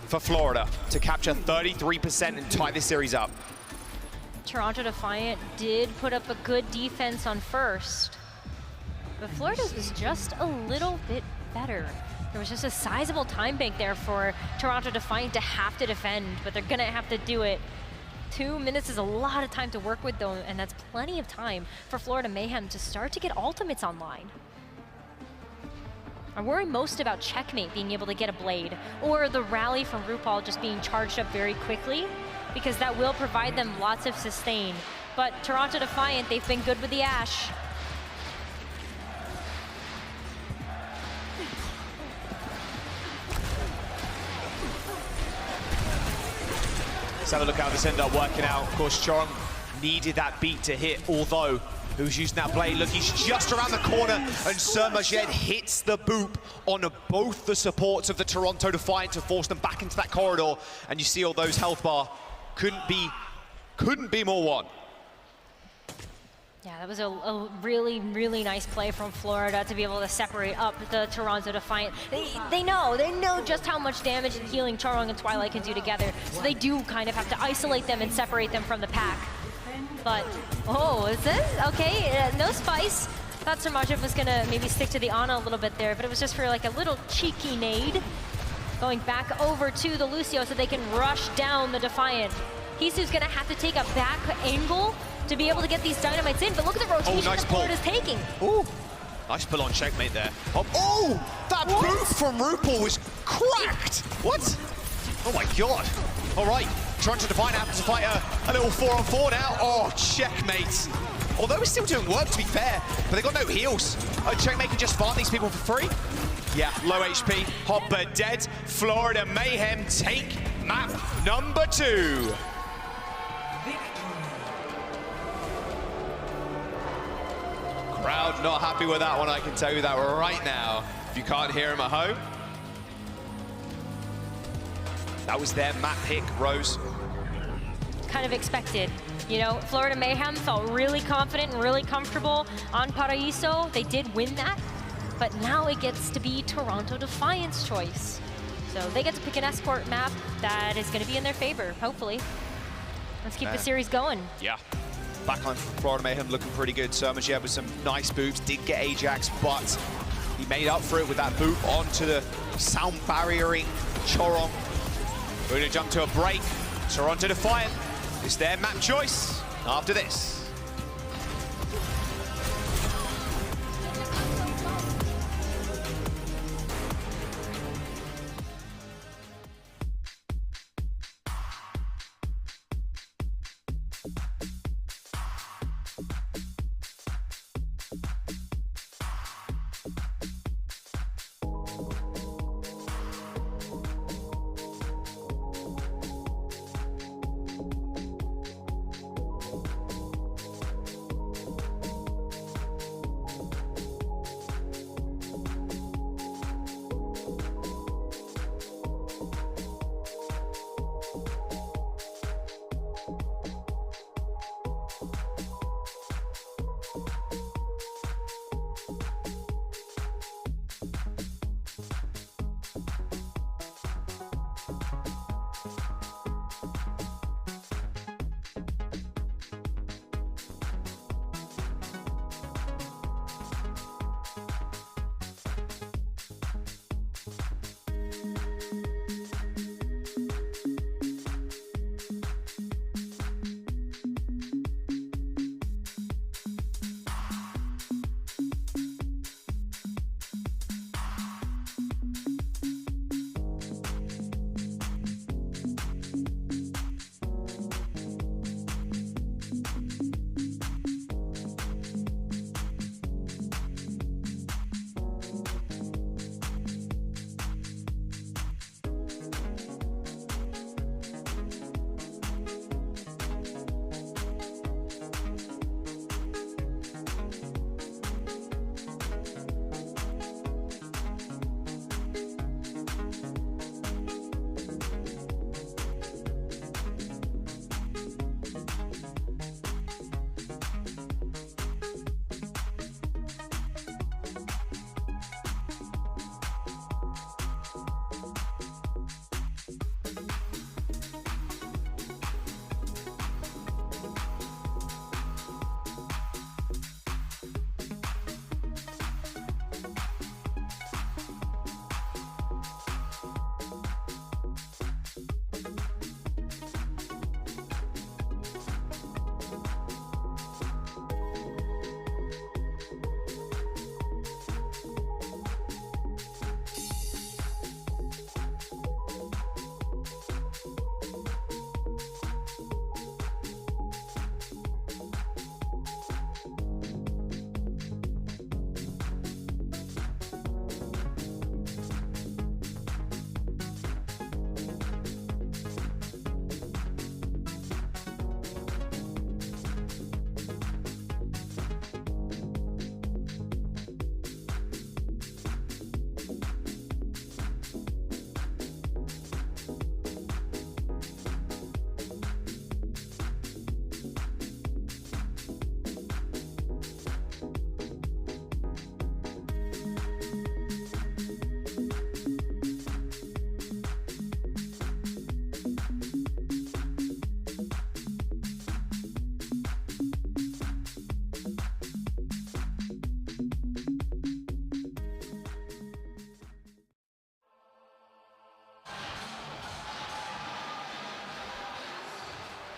for Florida to capture 33% and tie this series up. Toronto Defiant did put up a good defense on first, but Florida's was just a little bit better. There was just a sizable time bank there for Toronto Defiant to have to defend, but they're gonna have to do it. 2 minutes is a lot of time to work with though, and that's plenty of time for Florida Mayhem to start to get ultimates online. I worry most about Checkmate being able to get a blade, or the rally from RuPaul just being charged up very quickly, because that will provide them lots of sustain. But Toronto Defiant, they've been good with the Ashe. Let's have a look how this ended up working out. Of course, Chorong needed that beat to hit, although who's using that blade. Look, he's just around the corner, and Sir Majed hits the boop on both the supports of the Toronto Defiant to force them back into that corridor. And you see all those health bar couldn't be more one. Yeah, that was a really, really nice play from Florida to be able to separate up the Toronto Defiant. They know just how much damage and healing Charong and Twilight can do together, so they do kind of have to isolate them and separate them from the pack. But, oh, is this? Okay, no spice. Thought Surmajev was gonna maybe stick to the Ana a little bit there, but it was just for like a little cheeky nade. Going back over to the Lucio so they can rush down the Defiant. Hisu's gonna have to take a back angle to be able to get these dynamites in, but look at the rotation nice that Florida's taking. Ooh, nice pull on checkmate there. Oh, that boot from RuPaul was cracked. What? Oh my God. All right, trying to Defiant happens to fight a little 4-on-4 now. Oh, checkmate. Although we're still doing work, to be fair, but they got no heals. Checkmate can just farm these people for free. Yeah, low HP, Hopper dead. Florida Mayhem take map number 2. Crowd not happy with that one, I can tell you that right now. If you can't hear him at home. That was their map pick, Rose. Kind of expected. You know, Florida Mayhem felt really confident and really comfortable on Paraíso. They did win that, but now it gets to be Toronto Defiant's choice. So they get to pick an escort map that is going to be in their favor, hopefully. Let's keep the series going. Yeah. Backline Florida Mayhem looking pretty good. Surmajev with some nice boots, did get Ajax, but he made up for it with that boot onto the sound barriering Chorong. We're gonna jump to a break. Toronto Defiant, it's their map choice after this.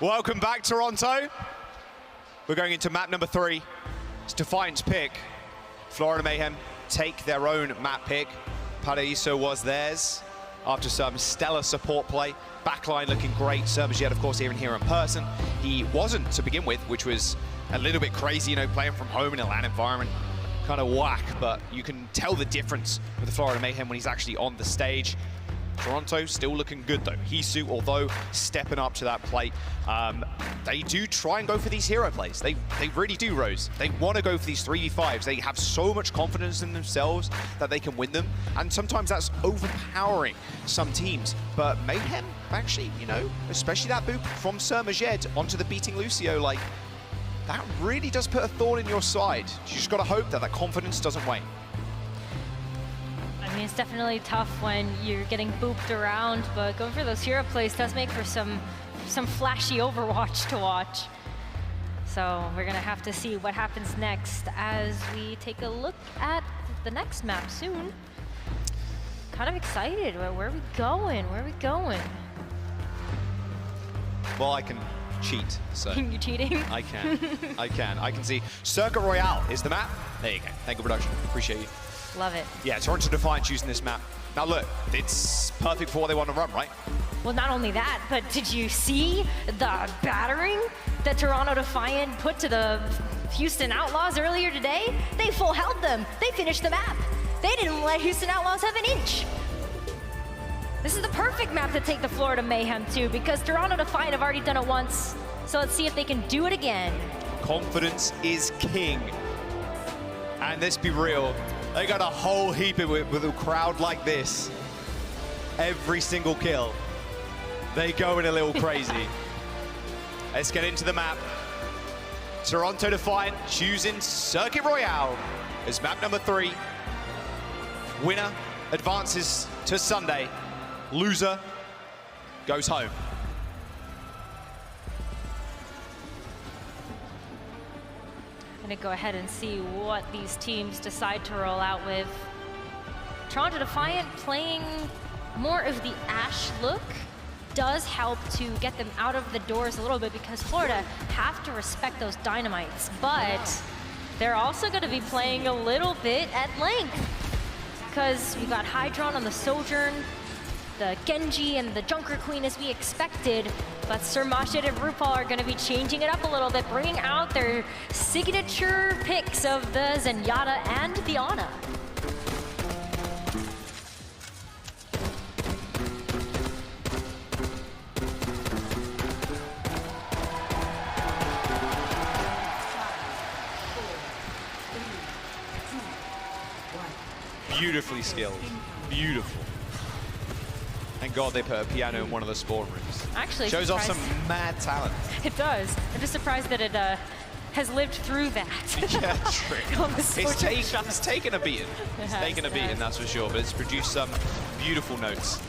Welcome back, Toronto. We're going into map number 3. It's Defiant's pick. Florida Mayhem take their own map pick. Paraíso was theirs after some stellar support play. Backline looking great. Sermajet, of course, even here in person. He wasn't to begin with, which was a little bit crazy, you know, playing from home in a LAN environment. Kind of whack, but you can tell the difference with the Florida Mayhem when he's actually on the stage. Toronto still looking good though. Hisu, although stepping up to that plate, they do try and go for these hero plays. They really do, Rose. They want to go for these 3v5s. They have so much confidence in themselves that they can win them, and sometimes that's overpowering some teams. But Mayhem, actually, you know, especially that boop from Sermajet onto the beating Lucio, like, that really does put a thorn in your side. You just got to hope that that confidence doesn't wane. I mean, it's definitely tough when you're getting booped around, but going for those hero plays does make for some flashy Overwatch to watch. So we're gonna have to see what happens next as we take a look at the next map soon. Kind of excited. Where are we going? Where are we going? Well, I can cheat, so. You cheating? I can. I can see. Circuit Royale is the map. There you go. Thank you, production. Appreciate you. Love it. Yeah, Toronto Defiant using this map. Now look, it's perfect for what they want to run, right? Well, not only that, but did you see the battering that Toronto Defiant put to the Houston Outlaws earlier today? They full held them. They finished the map. They didn't let Houston Outlaws have an inch. This is the perfect map to take the Florida Mayhem to, because Toronto Defiant have already done it once. So let's see if they can do it again. Confidence is king. And let's be real, they got a whole heap of it with a crowd like this. Every single kill, they going a little crazy. Let's get into the map. Toronto Defiant choosing Circuit Royale as map number 3. Winner advances to Sunday. Loser goes home. I'm gonna go ahead and see what these teams decide to roll out with. Toronto Defiant playing more of the Ashe look does help to get them out of the doors a little bit, because Florida have to respect those dynamites, but they're also gonna be playing a little bit at length, because we got Hydron on the Sojourn, the Genji and the Junker Queen as we expected, but Sermajet and RuPaul are going to be changing it up a little bit, bringing out their signature picks of the Zenyatta and the Ana. Beautifully skilled, beautiful. Thank God they put a piano in one of the spawn rooms. Actually, shows off some mad talent. It does. I'm just surprised that it has lived through that. Yeah, true. It's taken a beating. It's taken a beating, that's for sure, but it's produced some beautiful notes.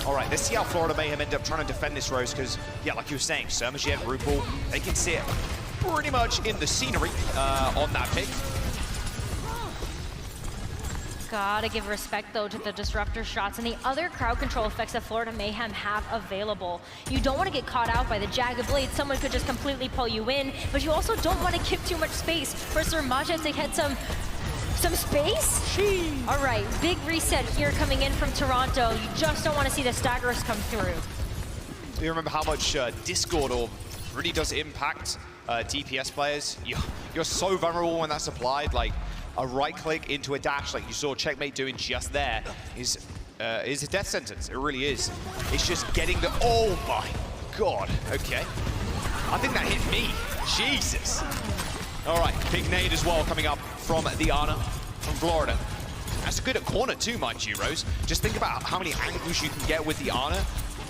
All right, let's see how Florida Mayhem end up trying to defend this, Rose, because, yeah, like you were saying, Sermajet, RuPaul, they can sit pretty much in the scenery on that pick. Gotta give respect, though, to the disruptor shots and the other crowd control effects that Florida Mayhem have available. You don't want to get caught out by the jagged blade. Someone could just completely pull you in, but you also don't want to give too much space for Sermajet to hit some space. All right, big reset here coming in from Toronto. You just don't want to see the staggers come through. Do you remember how much Discord Orb really does impact DPS players? You're so vulnerable when that's applied. Like, a right click into a dash, like you saw Checkmate doing just there, is a death sentence. It really is. It's just getting the, oh my God, okay. I think that hit me, Jesus. All right, big nade as well coming up from the Ana from Florida. That's good at corner too, mind you, Rose. Just think about how many angles you can get with the Ana.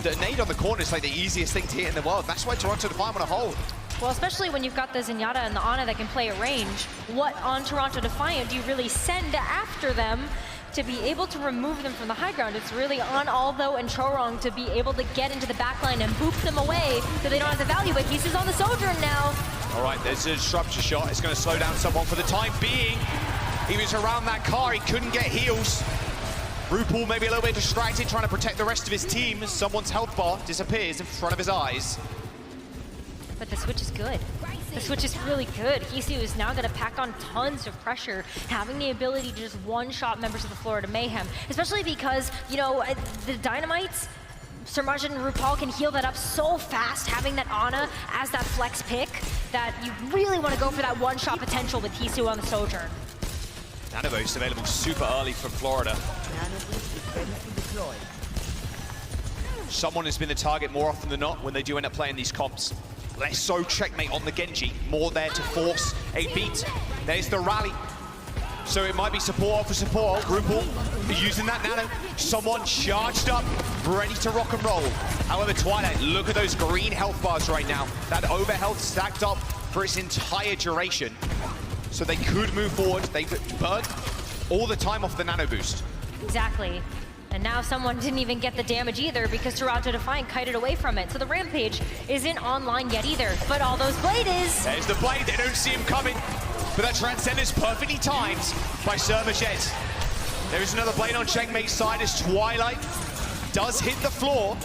The nade on the corner is like the easiest thing to hit in the world. That's why Toronto Defiant want to hold. Well, especially when you've got the Zenyatta and the Ana that can play at range. What on Toronto Defiant do you really send after them to be able to remove them from the high ground? It's really on Aldo and Chorong to be able to get into the backline and boop them away so they don't have the value, but He's on the Sojourn now. All right, there's a disruptor shot. It's going to slow down someone for the time being. He was around that car, he couldn't get heals. RuPaul maybe a little bit distracted, trying to protect the rest of his team. Someone's health bar disappears in front of his eyes. But the switch is good. The switch is really good. Hisu is now going to pack on tons of pressure, having the ability to just one-shot members of the Florida Mayhem, especially because, you know, the Dynamites, Surmaj and RuPaul can heal that up so fast, having that Ana as that flex pick, that you really want to go for that one-shot potential with Hisu on the Sojourn. Nanoboost available super early from Florida. Someone has been the target more often than not when they do end up playing these comps. Less so checkmate on the Genji, more there to force a beat. There's the rally. So it might be support for support. RuPaul using that nano. Someone charged up, ready to rock and roll. However, Twilight, look at those green health bars right now. That over health stacked up for its entire duration. So they could move forward. They've burned all the time off the nano boost. Exactly. And now someone didn't even get the damage either because Toronto Defiant kited away from it. So the Rampage isn't online yet either. But all those Blade is. There's the Blade. They don't see him coming. But that Transcendence perfectly timed by Surmajet. There is another Blade on Checkmate's side as Twilight does hit the floor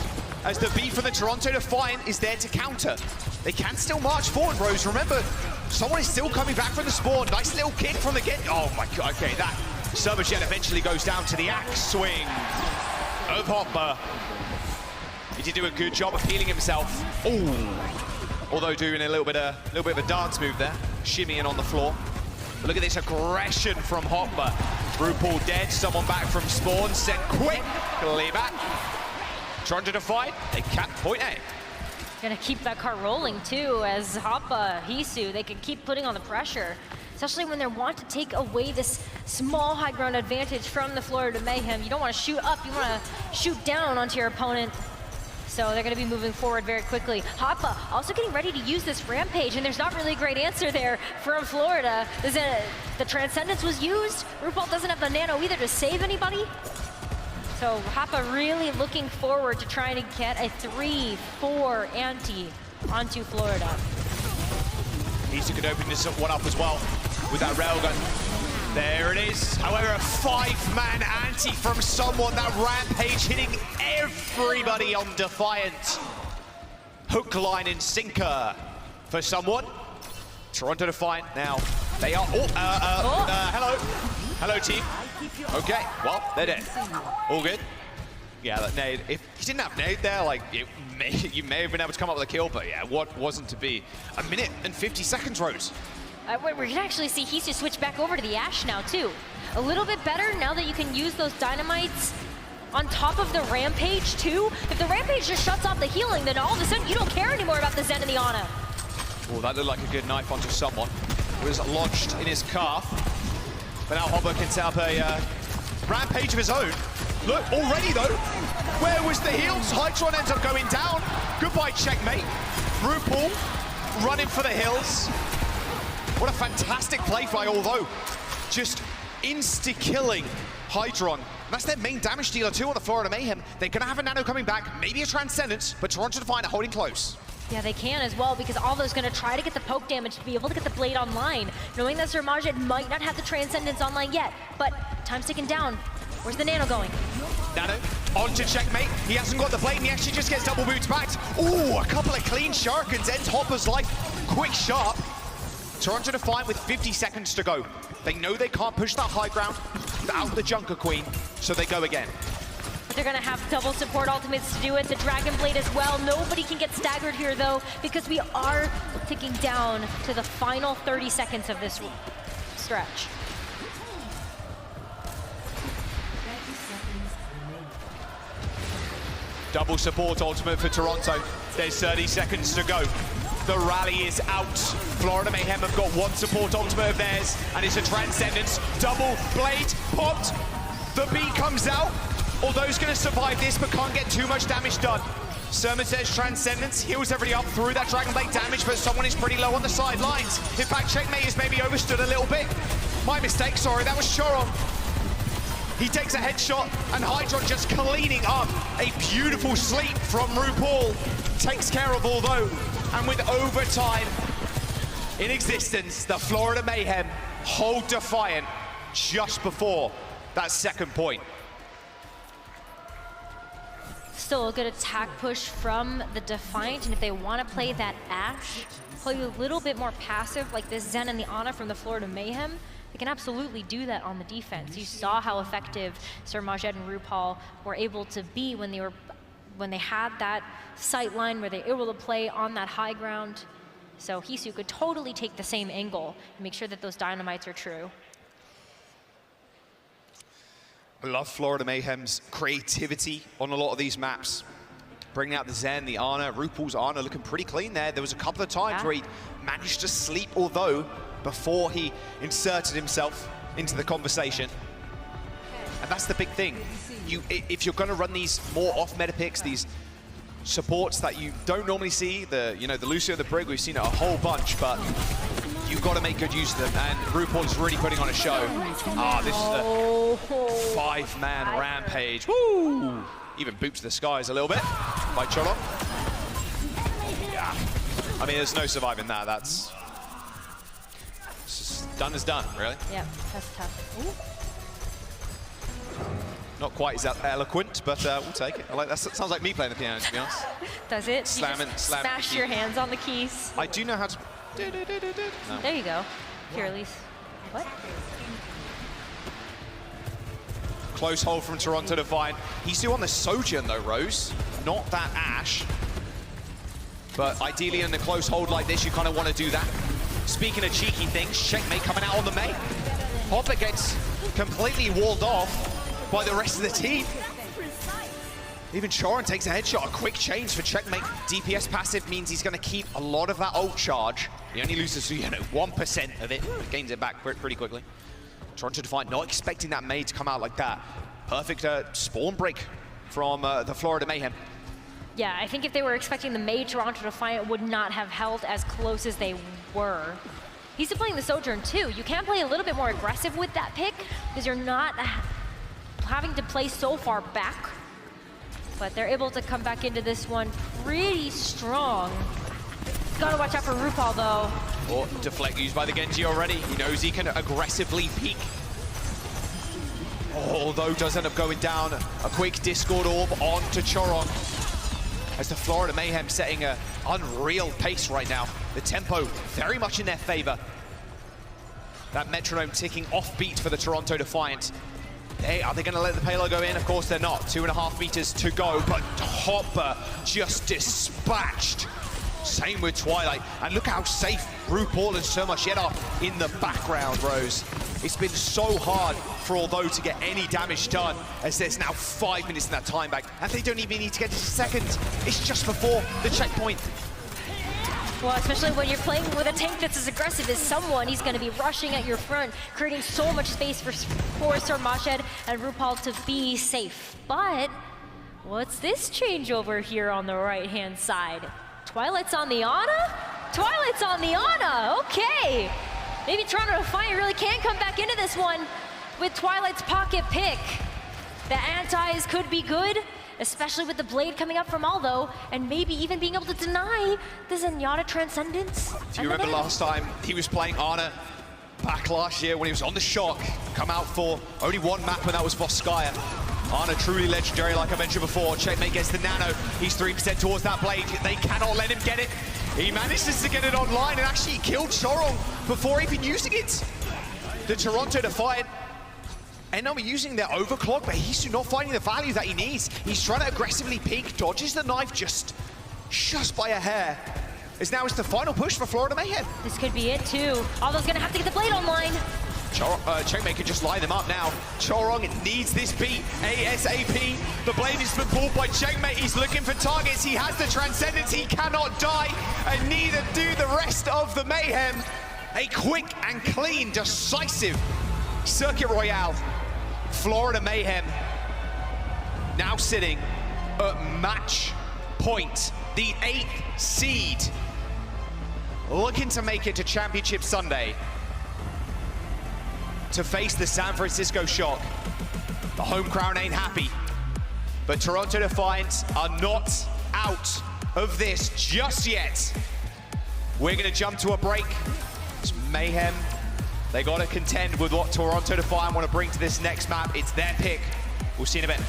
as the B from the Toronto Defiant is there to counter. They can still march forward, bros. Remember, someone is still coming back from the spawn. Nice little kick from the get. Oh my god, okay, that Surmajet eventually goes down to the axe swing of Hopper. He did do a good job of healing himself. Ooh. Although doing a little bit of a dance move there, shimmying on the floor. But look at this aggression from Hopper. RuPaul dead, someone back from spawn, sent quick, clear back. Toronto Defiant, they cap point A. Gonna keep that car rolling too, as Hoppa, Hisu, they can keep putting on the pressure. Especially when they want to take away this small high ground advantage from the Florida Mayhem. You don't want to shoot up, you want to shoot down onto your opponent. So they're going to be moving forward very quickly. Hoppa also getting ready to use this Rampage, and there's not really a great answer there from Florida. The Transcendence was used. RuPaul doesn't have the Nano either to save anybody. So Hoppa really looking forward to trying to get a 3-4 ante onto Florida. Hisu could open this one up as well with that railgun. There it is. However, a 5-man ante from someone. That Rampage hitting everybody on Defiant. Hook, line, and sinker for someone. Toronto Defiant now. They are. Hello. Hello, team. Okay, well, they're dead. All good. Yeah, that nade. If he didn't have nade there, like, you may have been able to come up with a kill, but yeah, what wasn't to be. 1 minute and 50 seconds, Rose. We're gonna actually see Hisu switch back over to the Ashe now too. A little bit better now that you can use those Dynamites on top of the Rampage too. If the Rampage just shuts off the healing, then all of a sudden you don't care anymore about the Zen and the Ana. Oh, that looked like a good knife onto someone. It was lodged in his calf. But now Hopper can set up a Rampage of his own. Look, already though, where was the heals? Hydron ends up going down. Goodbye, checkmate. RuPaul running for the hills. What a fantastic play by, although just insta-killing Hydron. That's their main damage dealer too on the Florida Mayhem. They're gonna have a Nano coming back, maybe a Transcendence, but Toronto Defiant are holding close. Yeah, they can as well, because Alva's gonna try to get the poke damage to be able to get the Blade online, knowing that Surmaj might not have the Transcendence online yet, but time's ticking down. Where's the Nano going? Nano onto checkmate. He hasn't got the Blade, and he actually just gets double boots back. Ooh, a couple of clean Shurikens ends Hopper's life quick sharp. Toronto Defiant with 50 seconds to go. They know they can't push that high ground without the Junker Queen, so they go again. But they're gonna have double support ultimates to do it, the Dragon Blade as well. Nobody can get staggered here though, because we are ticking down to the final 30 seconds of this stretch. Double support ultimate for Toronto. There's 30 seconds to go. The rally is out. Florida Mayhem have got one support ultimate of theirs, and it's a Transcendence. Double Blade popped. The B comes out. Although he's going to survive this, but can't get too much damage done. Surmajet's Transcendence heals everybody up through that Dragon Blade damage, but someone is pretty low on the sidelines. In fact, checkmate is maybe overstood a little bit. My mistake, sorry, that was Choron. He takes a headshot, and Hydron just cleaning up. A beautiful sleep from RuPaul. Takes care of although, and with overtime in existence, the Florida Mayhem hold Defiant just before that second point. Still a good attack push from the Defiant, and if they want to play that Ashe, play a little bit more passive like this Zen and the Ana from the Florida Mayhem, they can absolutely do that on the defense. You saw how effective Sir Majed and RuPaul were able to be when they had that sight line where they were able to play on that high ground. So Hisu could totally take the same angle and make sure that those dynamites are true. I love Florida Mayhem's creativity on a lot of these maps. Bringing out the Zen, the Ana, RuPaul's Ana looking pretty clean there. There was a couple of times where he managed to sleep, although before he inserted himself into the conversation. And that's the big thing. If you're going to run these more off-meta picks, these supports that you don't normally see, the Lucio, the Brig, we've seen it a whole bunch, but you've got to make good use of them. And RuPaul's really putting on a show. This is a 5-man rampage. Woo! Even boots the skies a little bit by Cholo. Yeah. I mean, there's no surviving that. That's just done is done, really. Yeah, that's tough. Ooh. Not quite as eloquent, but we'll take it. I like that. Sounds like me playing the piano, to be honest. Does it? Slam you smash your hands on the keys. I do know how to. No. There you go. Here, at least. What? Close hold from Toronto Defiant. He's still on the Sojourn though, Rose. Not that Ashe. But ideally in a close hold like this, you kind of want to do that. Speaking of cheeky things, Checkmate coming out on the May. Hopper gets completely walled off by the rest of the team. Even Choron takes a headshot, a quick change for Checkmate. DPS passive means he's going to keep a lot of that ult charge. He only loses 1% of it, gains it back pretty quickly. Toronto Defiant not expecting that May to come out like that. Perfect spawn break from the Florida Mayhem. Yeah, I think if they were expecting the May, Toronto Defiant would not have held as close as they were. He's still playing the Sojourn too. You can play a little bit more aggressive with that pick because you're not having to play so far back. But they're able to come back into this one pretty strong. Gotta watch out for RuPaul though. Oh, deflect used by the Genji already. He knows he can aggressively peek. Although does end up going down. A quick Discord orb onto Choron. As the Florida Mayhem setting an unreal pace right now. The tempo very much in their favor. That metronome ticking off beat for the Toronto Defiant. Hey, are they going to let the payload go in? Of course they're not. 2.5 meters to go, but Hopper just dispatched. Same with Twilight. And look how safe RuPaul and Sir Majed are in the background, Rose. It's been so hard for Although to get any damage done, as there's now 5 minutes in that time back, and they don't even need to get to second. It's just before the checkpoint. Well, especially when you're playing with a tank that's as aggressive as someone, he's going to be rushing at your front, creating so much space for Sir Majed and RuPaul to be safe. But what's this change over here on the right-hand side? Twilight's on the Ana? Twilight's on the Ana, okay. Maybe Toronto Defiant really can come back into this one with Twilight's pocket pick. The antis could be good, especially with the blade coming up from Aldo, and maybe even being able to deny the Zenyatta Transcendence. Do you remember last time he was playing Ana back last year when he was on the Shock, come out for only one map, and that was Voskaya. Ana truly legendary, like I mentioned before. Checkmate gets the nano. He's 3% towards that blade. They cannot let him get it. He manages to get it online and actually killed Choron before even using it. The Toronto Defiant end up using their overclock, but he's not finding the value that he needs. He's trying to aggressively peek, dodges the knife just by a hair. As now it's the final push for Florida Mayhem. This could be it too. Aldo's gonna have to get the blade online. Checkmate can just line them up now. Chorong needs this beat ASAP. The blade is been pulled by Checkmate. He's looking for targets. He has the Transcendence. He cannot die, and neither do the rest of the Mayhem. A quick and clean, decisive Circuit Royale. Florida Mayhem now sitting at match point, the 8th seed. Looking to make it to Championship Sunday, to face the San Francisco Shock. The home crowd ain't happy, but Toronto Defiant are not out of this just yet. We're gonna jump to a break. It's Mayhem. They gotta contend with what Toronto Defiant want to bring to this next map. It's their pick. We'll see you in a bit.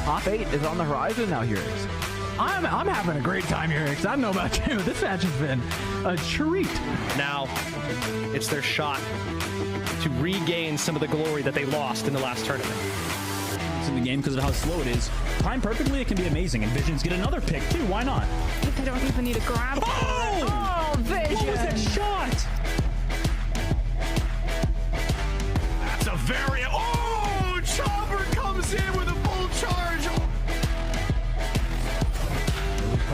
Top 8 is on the horizon now, here. I'm having a great time here, because I don't know about you. This match has been a treat. Now, it's their shot to regain some of the glory that they lost in the last tournament. It's in the game because of how slow it is. Timed perfectly, it can be amazing. And Visions get another pick, too. Why not? They don't even need to grab. Oh! Vision! What was that shot? That's a very... Oh! Chopper comes in with a full charge.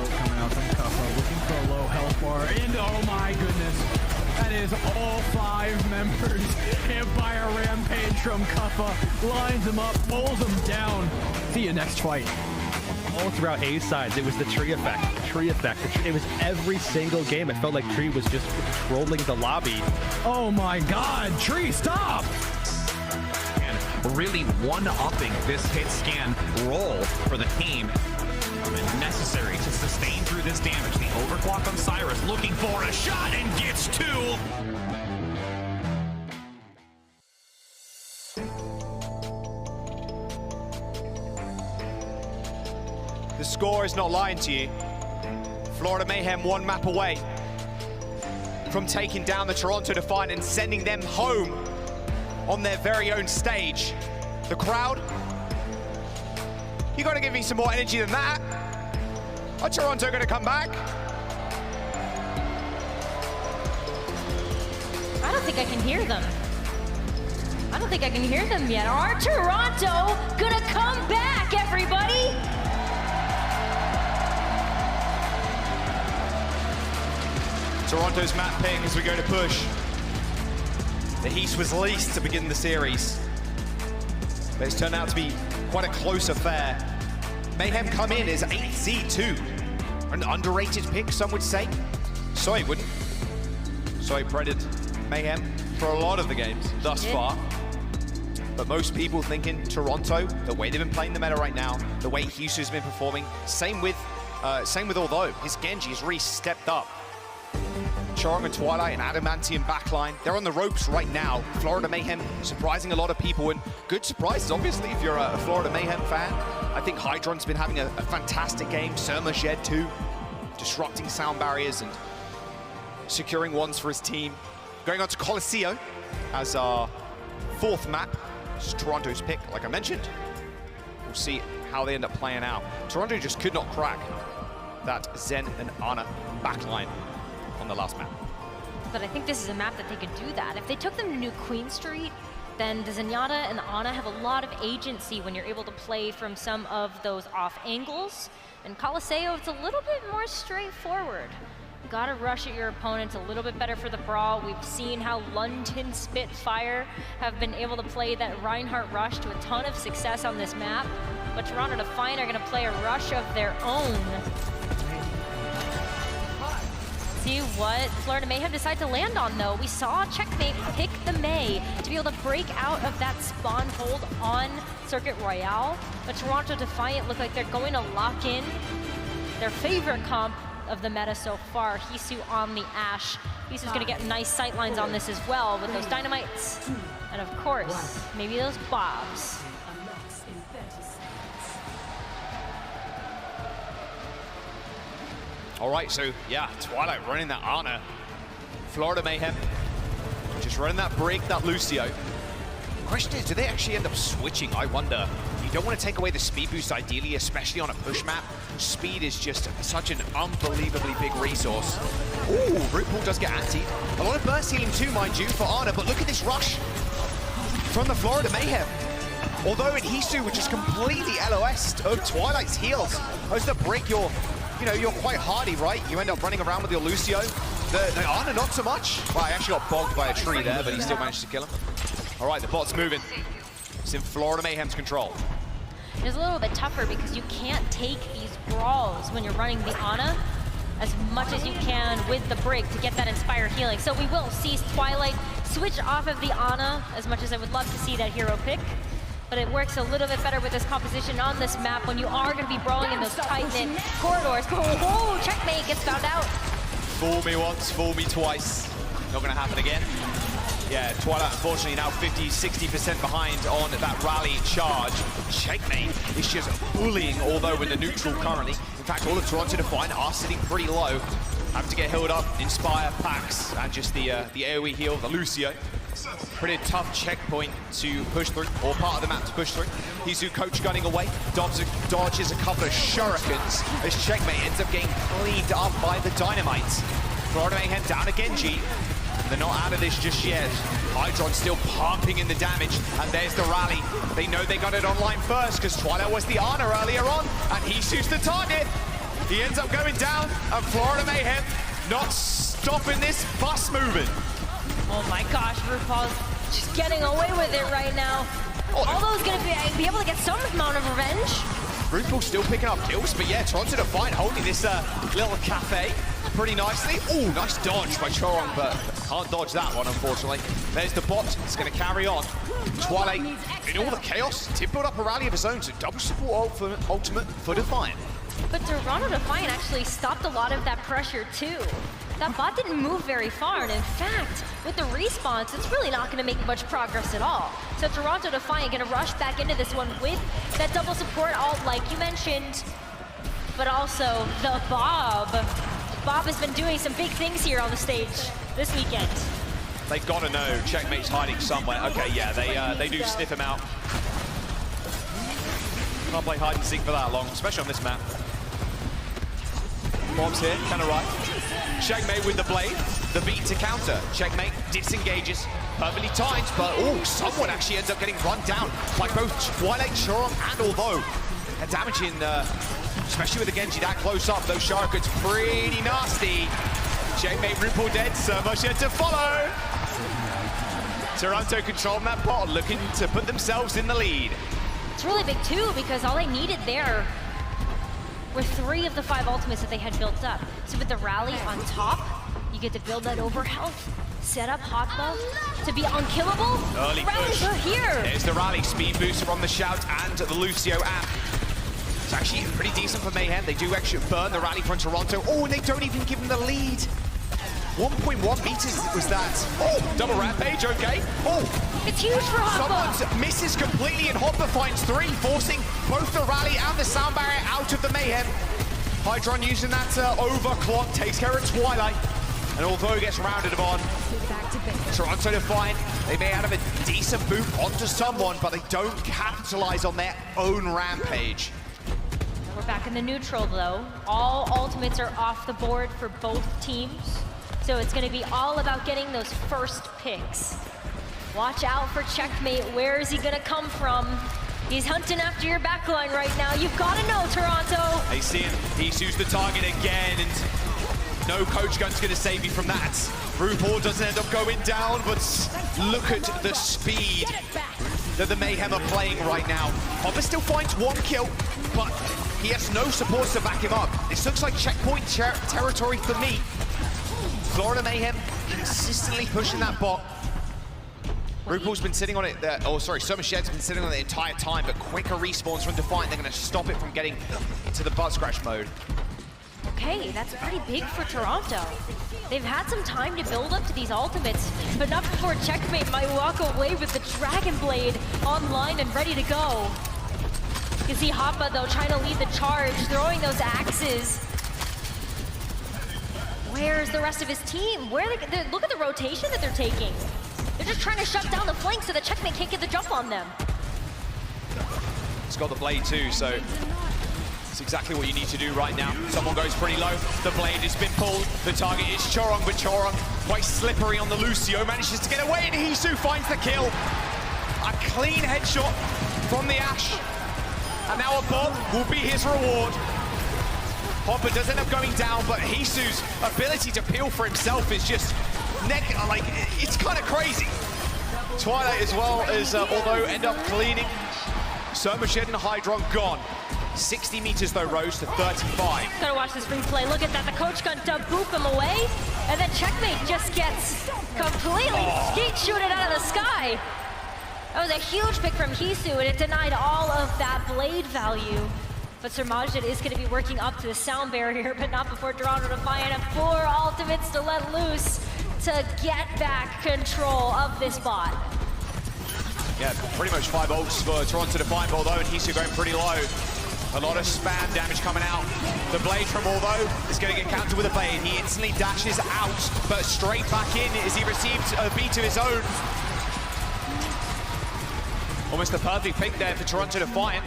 Coming out from Cuffa, looking for a low health bar, and oh my goodness, that is all 5 members hit by a rampage from Cuffa, lines them up, pulls them down. See you next fight. All throughout A sides, it was the tree effect, It was every single game. It felt like Tree was just trolling the lobby. Oh my god, Tree, stop! And really one-upping this hit scan roll for the team. Necessary to sustain through this damage. The overclock on Cyrus looking for a shot and gets 2. The score is not lying to you. Florida Mayhem 1 map away from taking down the Toronto Defiant and sending them home on their very own stage. The crowd, you gotta give me some more energy than that. Are Toronto gonna come back? I don't think I can hear them. I don't think I can hear them yet. Are Toronto gonna come back, everybody? Toronto's map pick as we go to push. The East was least to begin the series, but it's turned out to be quite a close affair. Mayhem come in as 8C2. An underrated pick, some would say. Soy wouldn't. Soy breaded Mayhem for a lot of the games thus far. But most people thinking Toronto, the way they've been playing the meta right now, the way Hisu's been performing, same with Although. His Genji's really stepped up. Chorong and Twilight and Adamantium backline. They're on the ropes right now. Florida Mayhem surprising a lot of people, and good surprises, obviously, if you're a Florida Mayhem fan. I think Hydron's been having a fantastic game. Surma Shed too, disrupting sound barriers and securing ones for his team. Going on to Colosseo as our 4th map. It's Toronto's pick, like I mentioned. We'll see how they end up playing out. Toronto just could not crack that Zen and Ana backline on the last map. But I think this is a map that they could do that. If they took them to New Queen Street, then the Zenyatta and the Ana have a lot of agency when you're able to play from some of those off angles. And Colosseo, it's a little bit more straightforward. You gotta rush at your opponents a little bit better for the brawl. We've seen how London Spitfire have been able to play that Reinhardt rush to a ton of success on this map. But Toronto Defiant are gonna play a rush of their own. See what Florida Mayhem decide to land on, though. We saw Checkmate pick the May to be able to break out of that spawn hold on Circuit Royale. But Toronto Defiant look like they're going to lock in their favorite comp of the meta so far, Hisu on the Ashe. Hisu's going to get nice sightlines on this as well with those dynamites. And of course, maybe those bobs. All right, so yeah, Twilight running that Ana. Florida Mayhem just running that break, that Lucio. Question is, do they actually end up switching? I wonder. You don't want to take away the speed boost ideally, especially on a push map. Speed is just such an unbelievably big resource. Ooh, Root Pool does get antied. A lot of burst healing too, mind you, for Ana, but look at this rush from the Florida Mayhem. Although in Hisu, which is completely LOS'd of Twilight's heals. As the break, you're quite hardy, right? You end up running around with your Lucio. The Ana, not so much. Well, I actually got bogged by a tree there, but he still managed to kill him. All right, the bot's moving. It's in Florida Mayhem's control. It's a little bit tougher because you can't take these brawls when you're running the Ana as much as you can with the break to get that Inspire healing. So we will see Twilight switch off of the Ana, as much as I would love to see that hero pick. But it works a little bit better with this composition on this map when you are going to be brawling in those tight-knit corridors. Oh, Checkmate gets found out. Fool me once, fool me twice. Not going to happen again. Yeah, Twilight unfortunately now 50-60% behind on that rally charge. Checkmate is just bullying, although in the neutral currently. In fact, all of Toronto Defiant are sitting pretty low. Have to get healed up, Inspire, Pax, and just the AoE heal, the Lucio. Pretty tough checkpoint to push through, or part of the map to push through. Hisu coach gunning away, dodges a couple of shurikens as Checkmate ends up getting cleaned up by the Dynamites. Florida Mayhem down to Genji. They're not out of this just yet. Hydron still pumping in the damage, and there's the rally. They know they got it online first because Twilight was the Ana earlier on, and Hisu's the target. He ends up going down, and Florida Mayhem not stopping this bus moving. Oh my gosh, RuPaul's just getting away with it right now. Although he's gonna be able to get some amount of revenge. RuPaul's still picking up kills, but yeah, Toronto Defiant holding this little cafe pretty nicely. Oh, nice dodge by Chorong, but can't dodge that one, unfortunately. There's the bot, it's gonna carry on. Twilight, in all the chaos, did build up a rally of his own, so double support ultimate for Defiant. But Toronto Defiant actually stopped a lot of that pressure too. That bot didn't move very far, and in fact, with the respawns, it's really not gonna make much progress at all. So Toronto Defiant gonna rush back into this one with that double support ult like you mentioned, but also the Bob. Bob has been doing some big things here on the stage this weekend. They gotta know Checkmate's hiding somewhere. Okay, yeah, they do sniff him out. Can't play hide and seek for that long, especially on this map. Bob's here, kind of right. Checkmate with the blade, the beat to counter. Checkmate disengages, perfectly timed, but oh, someone actually ends up getting run down by both Twilight, Chorong, and Although. And damaging, especially with the Genji that close up, those shurikens pretty nasty. Checkmate, RuPaul dead, so much yet to follow. Toronto controlling that bot, looking to put themselves in the lead. It's really big too, because all they needed there were 3 of the 5 ultimates that they had built up. So with the rally on top, you get to build that over health, set up Hotball to be unkillable. Early Rallies push. are here. There's the rally, speed booster on the Shout and the Lucio app. It's actually pretty decent for Mayhem. They do actually burn the rally from Toronto. Oh, and they don't even give them the lead. 1.1 meters was that. Oh, double rampage, okay. Oh, it's huge for Hotball. Someone misses completely, and Hotba finds 3, forcing both the rally and the sound barrier out of the Mayhem. Hydron using that overclock, takes care of Twilight, and although he gets rounded upon, Toronto Defiant, they may have a decent boot onto someone, but they don't capitalize on their own rampage. We're back in the neutral though. All ultimates are off the board for both teams. So it's gonna be all about getting those first picks. Watch out for Checkmate. Where is he gonna come from? He's hunting after your backline right now. You've gotta know, Toronto. They see him, Hisu's the target again, and no coach gun's gonna save you from that. RuPaul doesn't end up going down, but look at the speed that the Mayhem are playing right now. Hopper still finds 1 kill, but he has no supports to back him up. This looks like checkpoint territory for me. Florida Mayhem consistently pushing that bot. RuPaul's been sitting on it, Summer Shed's been sitting on it the entire time, but quicker respawns from Defiant, they're gonna stop it from getting into the butt scratch mode. Okay, that's pretty big for Toronto. They've had some time to build up to these ultimates, but not before Checkmate might walk away with the Dragon Blade online and ready to go. You can see Hoppa though trying to lead the charge, throwing those axes. Where's the rest of his team? Look at the rotation that they're taking. They're just trying to shut down the flank so that Checkmate can't get the jump on them. It's got the blade too, so it's exactly what you need to do right now. Someone goes pretty low, the blade has been pulled. The target is Chorong, but Chorong, quite slippery on the Lucio, manages to get away, and Hisu finds the kill. A clean headshot from the Ash. And now a bomb will be his reward. Hopper does end up going down, but Hisu's ability to peel for himself is just it's kind of crazy. Twilight as well as although end up cleaning. Summer Shed and Hydron gone. 60 meters though rose to 35. Gotta watch this replay. Look at that. The coach gun to boop him away, and then Checkmate just gets completely skeet shooted out of the sky. That was a huge pick from Hisu, and it denied all of that blade value. But Surmajit is going to be working up to the sound barrier, but not before Toronto Defiant have 4 ultimates to let loose. to get back control of this bot. Yeah, pretty much 5 ults for Toronto Defiant, although Hisu going pretty low. A lot of spam damage coming out. The blade from although is going to get countered with a blade. He instantly dashes out, but straight back in as he receives a beat of his own. Almost the perfect pick there for Toronto Defiant.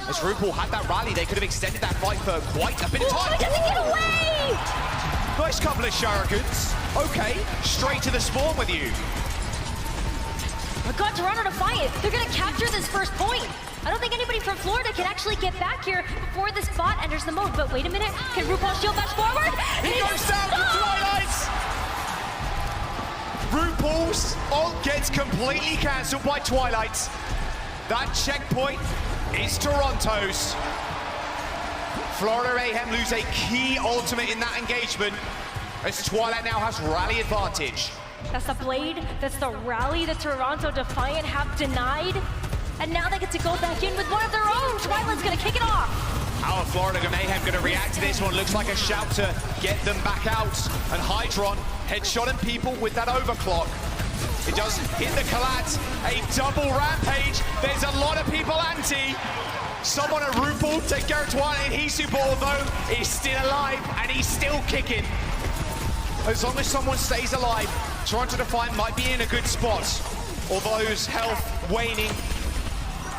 As RuPaul had that rally, they could have extended that fight for quite a bit of time. He doesn't get away! Nice couple of shurikens. Okay, straight to the spawn with you. Oh my God, Toronto Defiant, they're gonna capture this first point. I don't think anybody from Florida can actually get back here before this bot enters the mode. But wait a minute, can RuPaul shield bash forward? He goes down to Twilight! RuPaul's ult gets completely cancelled by Twilight. That checkpoint is Toronto's. Florida Mayhem lose a key ultimate in that engagement as Twilight now has rally advantage. That's the blade, that's the rally that Toronto Defiant have denied. And now they get to go back in with one of their own. Twilight's gonna kick it off. How are Florida Mayhem gonna react to this one? Looks like a shout to get them back out. And Hydron headshotting people with that overclock. It does hit the collat, a double rampage. There's a lot of people anti. Someone at RuPaul take Garrett Twilight and Hisu, though is still alive and he's still kicking. As long as someone stays alive, Toronto Defiant might be in a good spot. Although his health waning,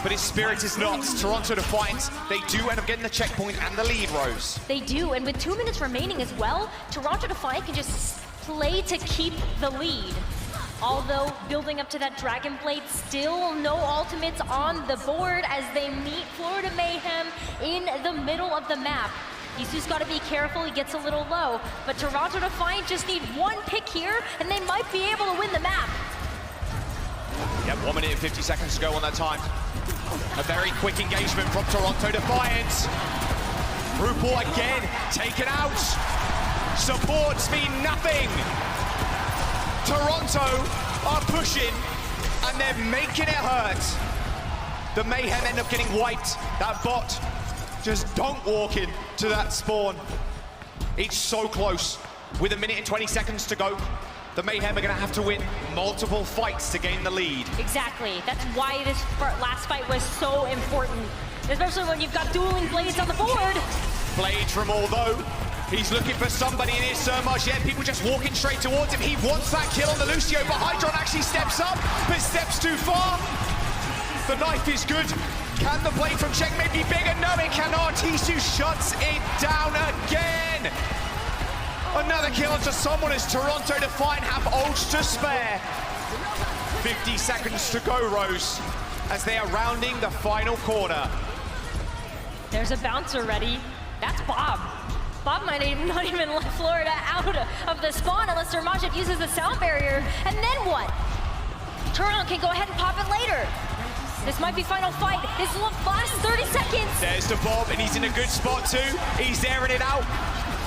but his spirit is not. Toronto Defiant, they do end up getting the checkpoint and the lead, Rose. They do, and with 2 minutes remaining as well, Toronto Defiant can just play to keep the lead. Although building up to that Dragon Blade, still no ultimates on the board as they meet Florida Mayhem in the middle of the map. Isu's got to be careful, he gets a little low, but Toronto Defiant just need one pick here and they might be able to win the map. Yep, 1 minute and 50 seconds to go on that time. A very quick engagement from Toronto Defiant. RuPaul again taken out. Supports mean nothing. Toronto are pushing and they're making it hurt. The Mayhem end up getting wiped. That bot just don't walk in to that spawn. It's so close. With 1 minute and 20 seconds to go, the Mayhem are gonna have to win multiple fights to gain the lead. Exactly, that's why this last fight was so important. Especially when you've got dueling blades on the board. Blade from although. He's looking for somebody in his Surmage, yet people just walking straight towards him. He wants that kill on the Lucio, but Hydron actually steps up, but steps too far. The knife is good. Can the blade from Checkmate be bigger? No, it cannot. Hisu shuts it down again. Another kill onto someone as Toronto Defiant have ults to spare. 50 seconds to go, Rose, as they are rounding the final corner. There's a bouncer ready. That's Bob. Bob might not even let Florida out of the spawn unless Surmage uses the sound barrier. And then what? Toronto can go ahead and pop it later. This might be final fight. This will last 30 seconds. There's the Bob, and he's in a good spot too. He's airing it out.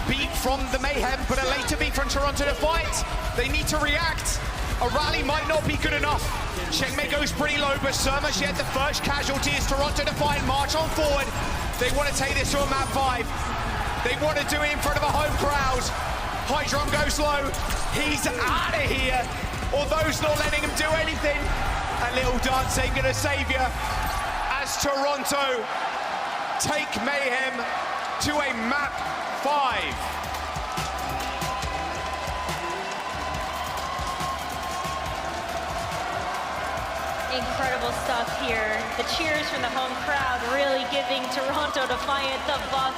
Beat from the Mayhem, but a later beat from Toronto Defiant. They need to react. A rally might not be good enough. Checkmate goes pretty low, but Surmage yet the first casualty is Toronto Defiant. March on forward. They want to take this to a map 5. They want to do it in front of a home crowd. Hydron goes low. He's out of here. Although not letting him do anything. A little dance ain't gonna save you. As Toronto take Mayhem to a map 5. Incredible stuff here. The cheers from the home crowd really giving Toronto Defiant the buff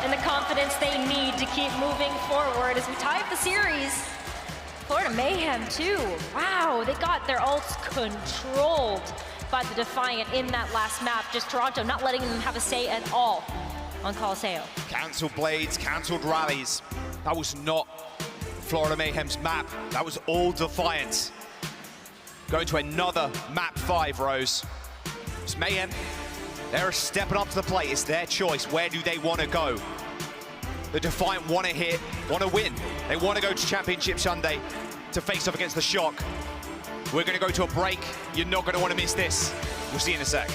and the confidence they need to keep moving forward as we tie up the series. Florida Mayhem too. Wow, they got their ults controlled by the Defiant in that last map. Just Toronto not letting them have a say at all on Colosseo. Cancelled blades, cancelled rallies. That was not Florida Mayhem's map. That was all Defiant. Going to another map 5, Rose. It's Mayhem. They're stepping up to the plate. It's their choice. Where do they want to go? The Defiant want to hit, want to win. They want to go to Championship Sunday to face off against the Shock. We're going to go to a break. You're not going to want to miss this. We'll see you in a sec.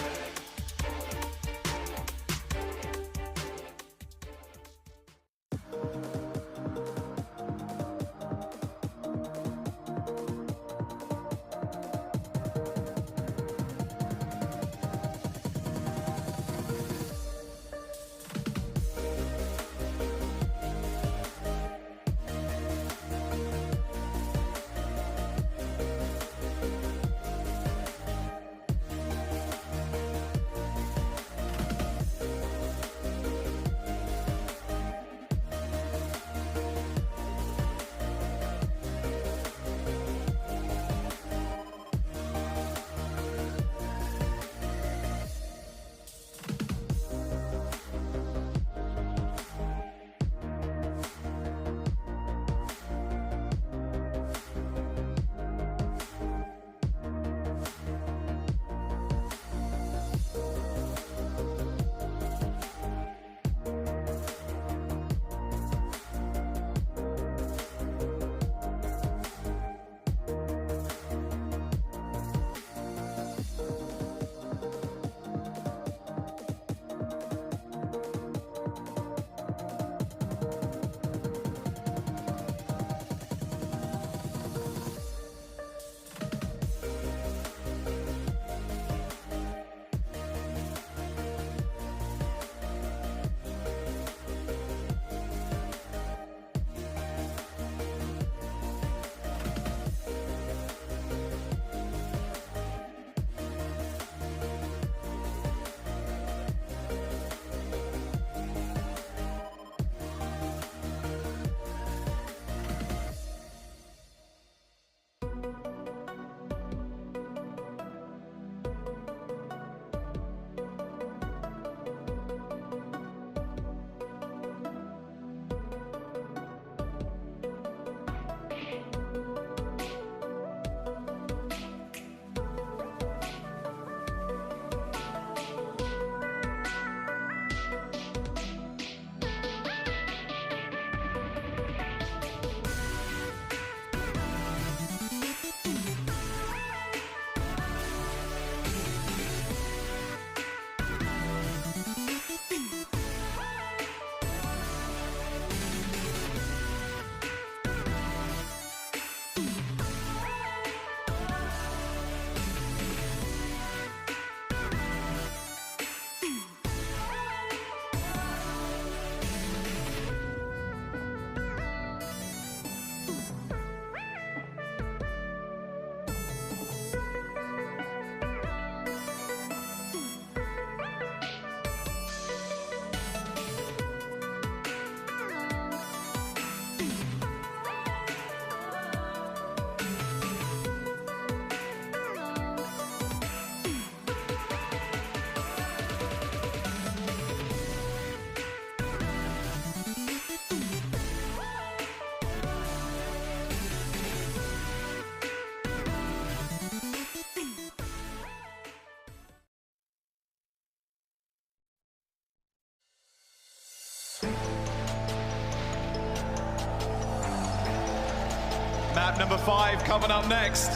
Map number 5 coming up next.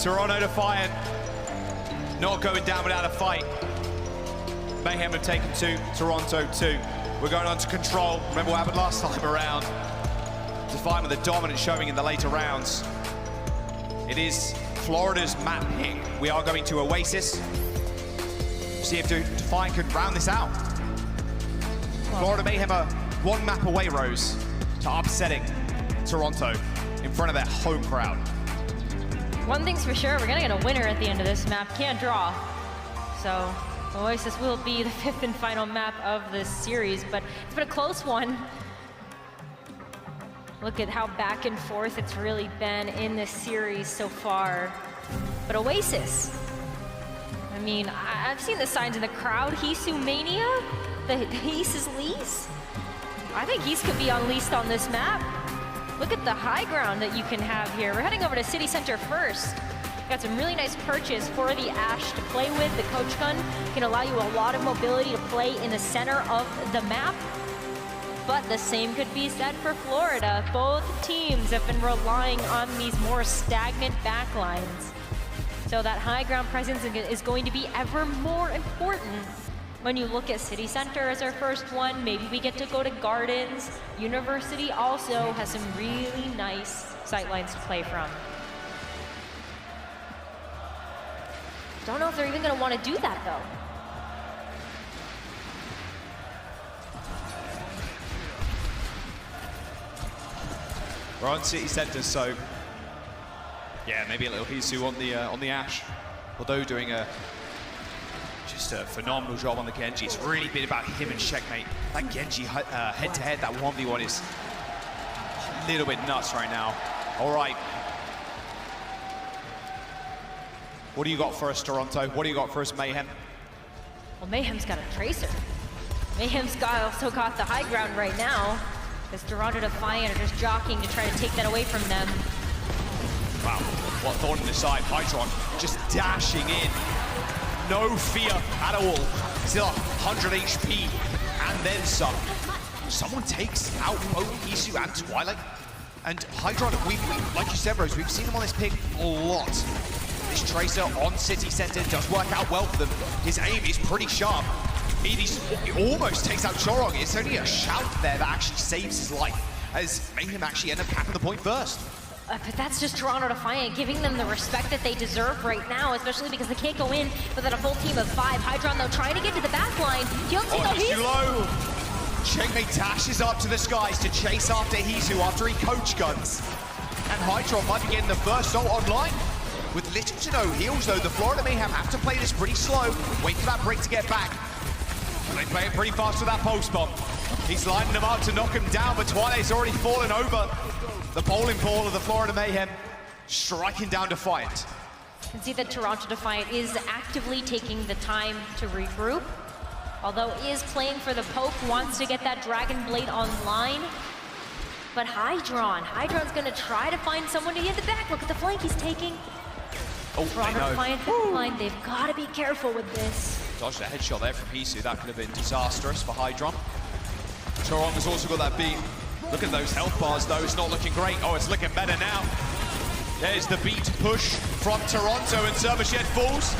Toronto Defiant not going down without a fight. Mayhem have taken 2, Toronto 2. We're going on to Control. Remember what happened last time around. Defiant with a dominant showing in the later rounds. It is Florida's map pick. We are going to Oasis. See if Defiant can round this out. Florida Mayhem are 1 map away, Rose, to upsetting Toronto in front of their home crowd. One thing's for sure, we're gonna get a winner at the end of this map. Can't draw. So Oasis will be the 5th and final map of this series, but it's been a close one. Look at how back and forth it's really been in this series so far. But Oasis, I mean, I've seen the signs in the crowd. Hisu Mania, the Hisus lease. I think His could be unleashed on this map. Look at the high ground that you can have here. We're heading over to City Center first. Got some really nice perches for the Ash to play with. The coach gun can allow you a lot of mobility to play in the center of the map. But the same could be said for Florida. Both teams have been relying on these more stagnant backlines. So that high ground presence is going to be ever more important when you look at City Center as our first one. Maybe we get to go to Gardens. University also has some really nice sightlines to play from. Don't know if they're even going to want to do that, though. We're on City Center, so yeah, maybe a little Hisu on the Ash. Although doing just a phenomenal job on the Genji. It's really been about him and Checkmate. That Genji head-to-head, that 1v1 is a little bit nuts right now. All right. What do you got for us, Toronto? What do you got for us, Mayhem? Well, Mayhem's got a Tracer. Mayhem's also got the high ground right now, as Toronto Defiant are just jockeying to try to take that away from them. Wow, what thorn in the side. Hydron just dashing in. No fear at all. Still 100 HP and then some. Someone takes out both Hisu and Twilight. And Hydron, like you said, Rose, we've seen him on this pick a lot. This Tracer on City Center does work out well for them. His aim is pretty sharp. He almost takes out Chorong. It's only a shout there that actually saves his life, as Mayhem actually end up capping the point first. But that's just Toronto Defiant giving them the respect that they deserve right now, especially because they can't go in without a full team of 5. Hydron, though, trying to get to the back line. He's too low. Checkmate dashes up to the skies to chase after Hisu after he coach guns. And Hydron might be getting the first ult online. With little to no heals, though, the Florida Mayhem have to play this pretty slow. Wait for that break to get back. They play it pretty fast with that post bomb. He's lining them up to knock him down, but Twilight's already fallen over. The bowling ball of the Florida Mayhem striking down Defiant. You can see that Toronto Defiant is actively taking the time to regroup. Although is playing for the poke, wants to get that Dragon Blade online. But Hydron's gonna try to find someone to get the back. Look at the flank he's taking. Oh, Toronto Defiant backline, they've got to be careful with this. Dodged a headshot there from Hisu. That could have been disastrous for Hydron. Chorong has also got that beat. Look at those health bars, though. It's not looking great. Oh, it's looking better now. There's the beat push from Toronto, and Servershed falls.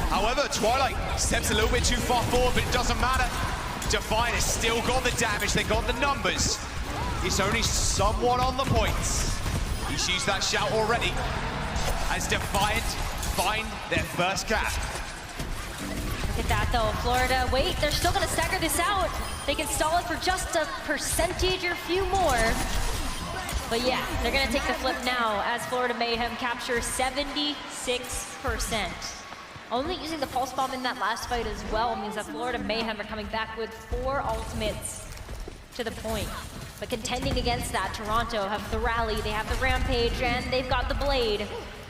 However, Twilight steps a little bit too far forward, but it doesn't matter. Defiant has still got the damage. They got the numbers. It's only somewhat on the points. He's used that shout already. As Defiant find their first cap. Look at that, though. Florida, wait, they're still going to stagger this out. They can stall it for just a percentage or few more. But yeah, they're going to take the flip now as Florida Mayhem captures 76%. Only using the pulse bomb in that last fight as well means that Florida Mayhem are coming back with 4 ultimates to the point. But contending against that, Toronto have the rally, they have the rampage, and they've got the blade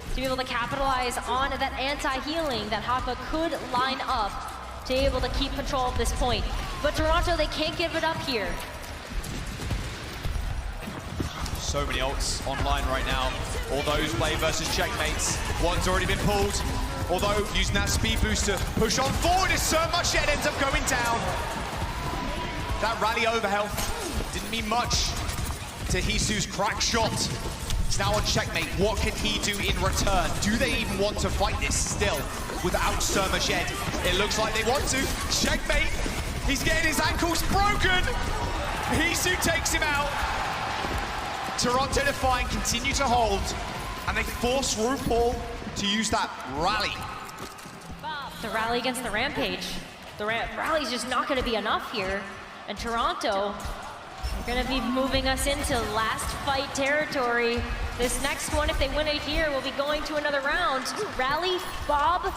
to be able to capitalize on that anti-healing that Hoppa could line up to be able to keep control of this point. But Toronto, they can't give it up here. So many ults online right now. All those play versus checkmates. One's already been pulled. Although using that speed boost to push on forward as so much yet ends up going down. That rally over health didn't mean much. to Hisu's crack shot. It's now on Checkmate. What can he do in return? Do they even want to fight this still without Surmashed? It looks like they want to. Checkmate, he's getting his ankles broken. Hisu takes him out. Toronto Defiant continue to hold, and they force RuPaul to use that rally. The rally against the Rampage. The rally's just not going to be enough here. And Toronto are going to be moving us into last fight territory. This next one, if they win it here, will be going to another round. Rally, Bob,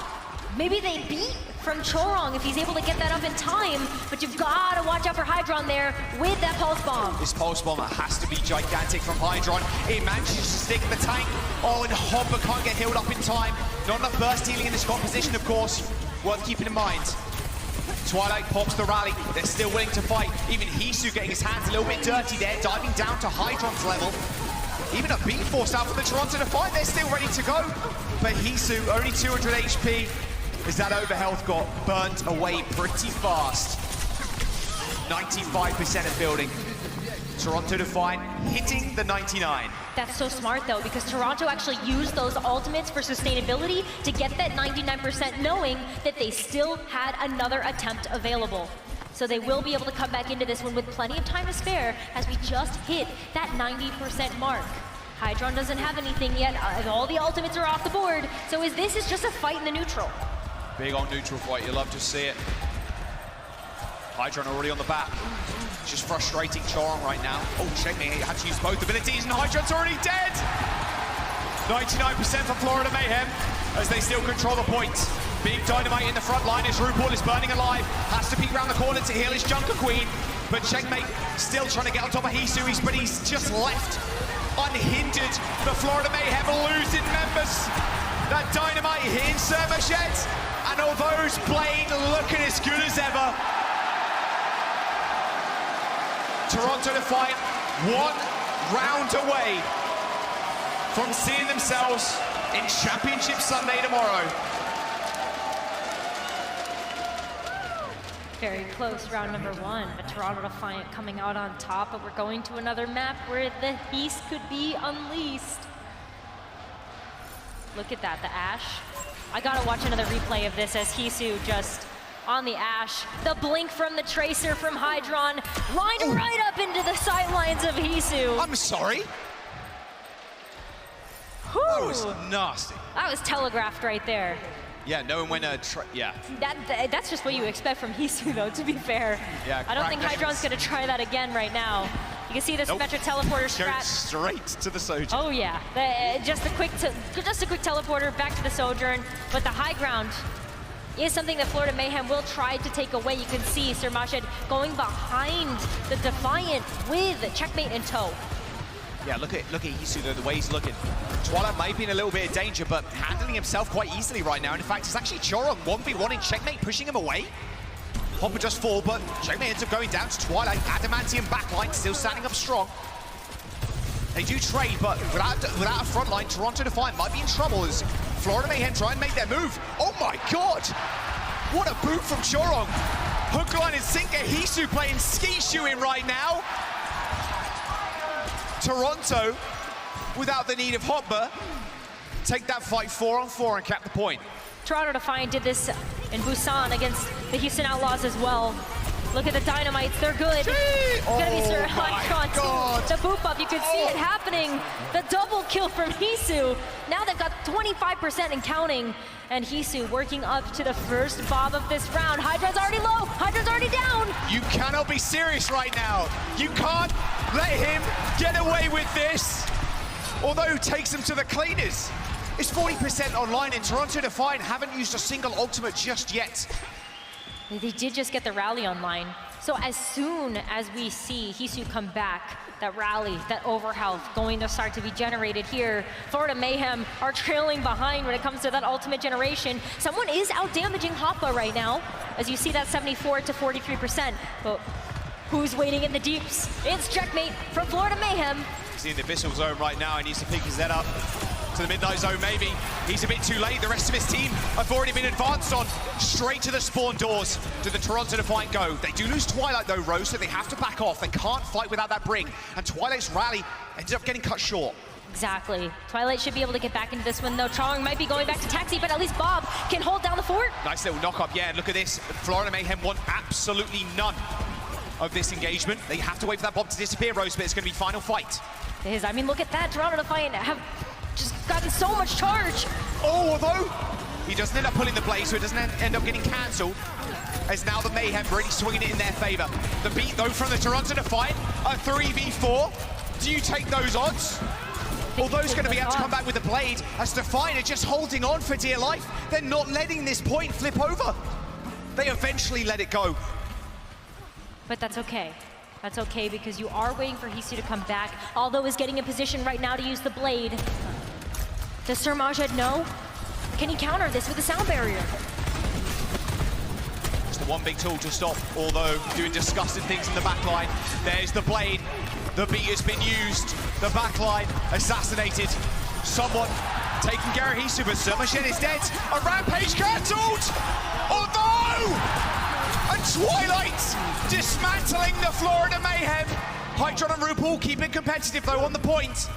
maybe they beat from Chorong if he's able to get that up in time, but you've got to watch out for Hydron there with that Pulse Bomb. This Pulse Bomb has to be gigantic from Hydron. It manages to stick in the tank. Oh, and Hopper can't get healed up in time. Not enough burst healing in this composition, of course. Worth keeping in mind. Twilight pops the rally. They're still willing to fight. Even Hisu getting his hands a little bit dirty there, diving down to Hydron's level. Even a beat forced out from the Toronto Defiant. They're still ready to go. But Hisu, only 200 HP. As that overhealth got burnt away pretty fast. 95% of building. Toronto Defiant hitting the 99. That's so smart though, because Toronto actually used those ultimates for sustainability to get that 99%, knowing that they still had another attempt available. So they will be able to come back into this one with plenty of time to spare, as we just hit that 90% mark. Hydron doesn't have anything yet. All the ultimates are off the board. So this is just a fight in the neutral. Big on neutral fight, you love to see it. Hydron already on the back. It's just frustrating Chorong right now. Oh, Checkmate had to use both abilities, and Hydron's already dead! 99% for Florida Mayhem, as they still control the points. Big dynamite in the front line as RuPaul is burning alive. Has to peek around the corner to heal his Junker Queen. But Checkmate still trying to get on top of Hisu, but he's just left unhindered. The Florida Mayhem losing members. That dynamite hitting Surmashed. And although his blade looking as good as ever, Toronto Defiant 1 round away from seeing themselves in Championship Sunday tomorrow. Very close, round number 1, but Toronto Defiant coming out on top, but we're going to another map where the Beast could be unleashed. Look at that, the Ashe. I gotta watch another replay of this as Hisu just on the Ashe. The blink from the Tracer from Hydron, lined right up into the sidelines of Hisu. I'm sorry. Whew. That was nasty. That was telegraphed right there. Yeah, knowing when yeah. That's just what you expect from Hisu, though, to be fair. Yeah, I don't think Hydron's gonna try that again right now. You can see the symmetric teleporter strat. Straight to the Sojourn. Oh yeah, just a quick teleporter back to the Sojourn. But the high ground is something that Florida Mayhem will try to take away. You can see Surmashed going behind the Defiant with Checkmate in tow. Yeah, look at Hisu though, the way he's looking. Twilight might be in a little bit of danger, but handling himself quite easily right now. And in fact, it's actually Chorong 1v1 in Checkmate, pushing him away. Hopper just fall, but Checkmate ends up going down to Twilight. Adamantium backline still standing up strong. They do trade, but without a front line, Toronto Defiant might be in trouble as Florida Mayhem try and make their move. Oh my God! What a boot from Chorong. Hook, line, and sinker. Hisu playing ski shooting right now. Toronto, without the need of Hopper, take that fight 4-on-4 and cap the point. Toronto Defiant did this in Busan against the Houston Outlaws as well. Look at the Dynamites, they're good. It's gonna be Sir Hydron. The boop up, you can see it happening. The double kill from Hisu. Now they've got 25% and counting. And Hisu working up to the first bomb of this round. Hydron's already low, Hydron's already down. You cannot be serious right now. You can't let him get away with this. Although he takes him to the cleaners. It's 40% online, and Toronto Defiant haven't used a single ultimate just yet. They did just get the rally online. So as soon as we see Hisu come back, that rally, that overhealth going to start to be generated here. Florida Mayhem are trailing behind when it comes to that ultimate generation. Someone is out damaging Hoppa right now, as you see that 74 to 43%. But who's waiting in the deeps? It's Checkmate from Florida Mayhem. He's in the Abyssal Zone right now. He needs to pick his head up. to the midnight zone, maybe. He's a bit too late. The rest of his team have already been advanced on. Straight to the spawn doors. Do the Toronto Defiant go? They do lose Twilight though, Rose, so they have to back off. They can't fight without that bring. And Twilight's rally ended up getting cut short. Exactly. Twilight should be able to get back into this one, though. Chong might be going back to Taxi, but at least Bob can hold down the fort. Nice little knock-up, yeah, and look at this. Florida Mayhem want absolutely none of this engagement. They have to wait for that bomb to disappear, Rose, but it's going to be final fight. It is. I mean, look at that. Toronto Defiant have just gotten so much charge. Oh, although he doesn't end up pulling the blade, so it doesn't end up getting cancelled, as now the Mayhem really swinging it in their favor. The beat, though, from the Toronto Defiant, a 3v4. Do you take those odds? Although he's going to be able to come back with the blade, as Defiant are just holding on for dear life. They're not letting this point flip over. They eventually let it go. But that's okay. That's okay, because you are waiting for Hisu to come back, although is getting in position right now to use the blade. Does Sir Majed know? Can he counter this with a sound barrier? It's the one big tool to stop, although doing disgusting things in the back line. There's the blade. The beat has been used. The back line assassinated. Someone taking care of Hisu, but Sir Majed is dead. A rampage cancelled! Although! And Twilight dismantling the Florida Mayhem. Hydron and RuPaul keep it competitive though on the point.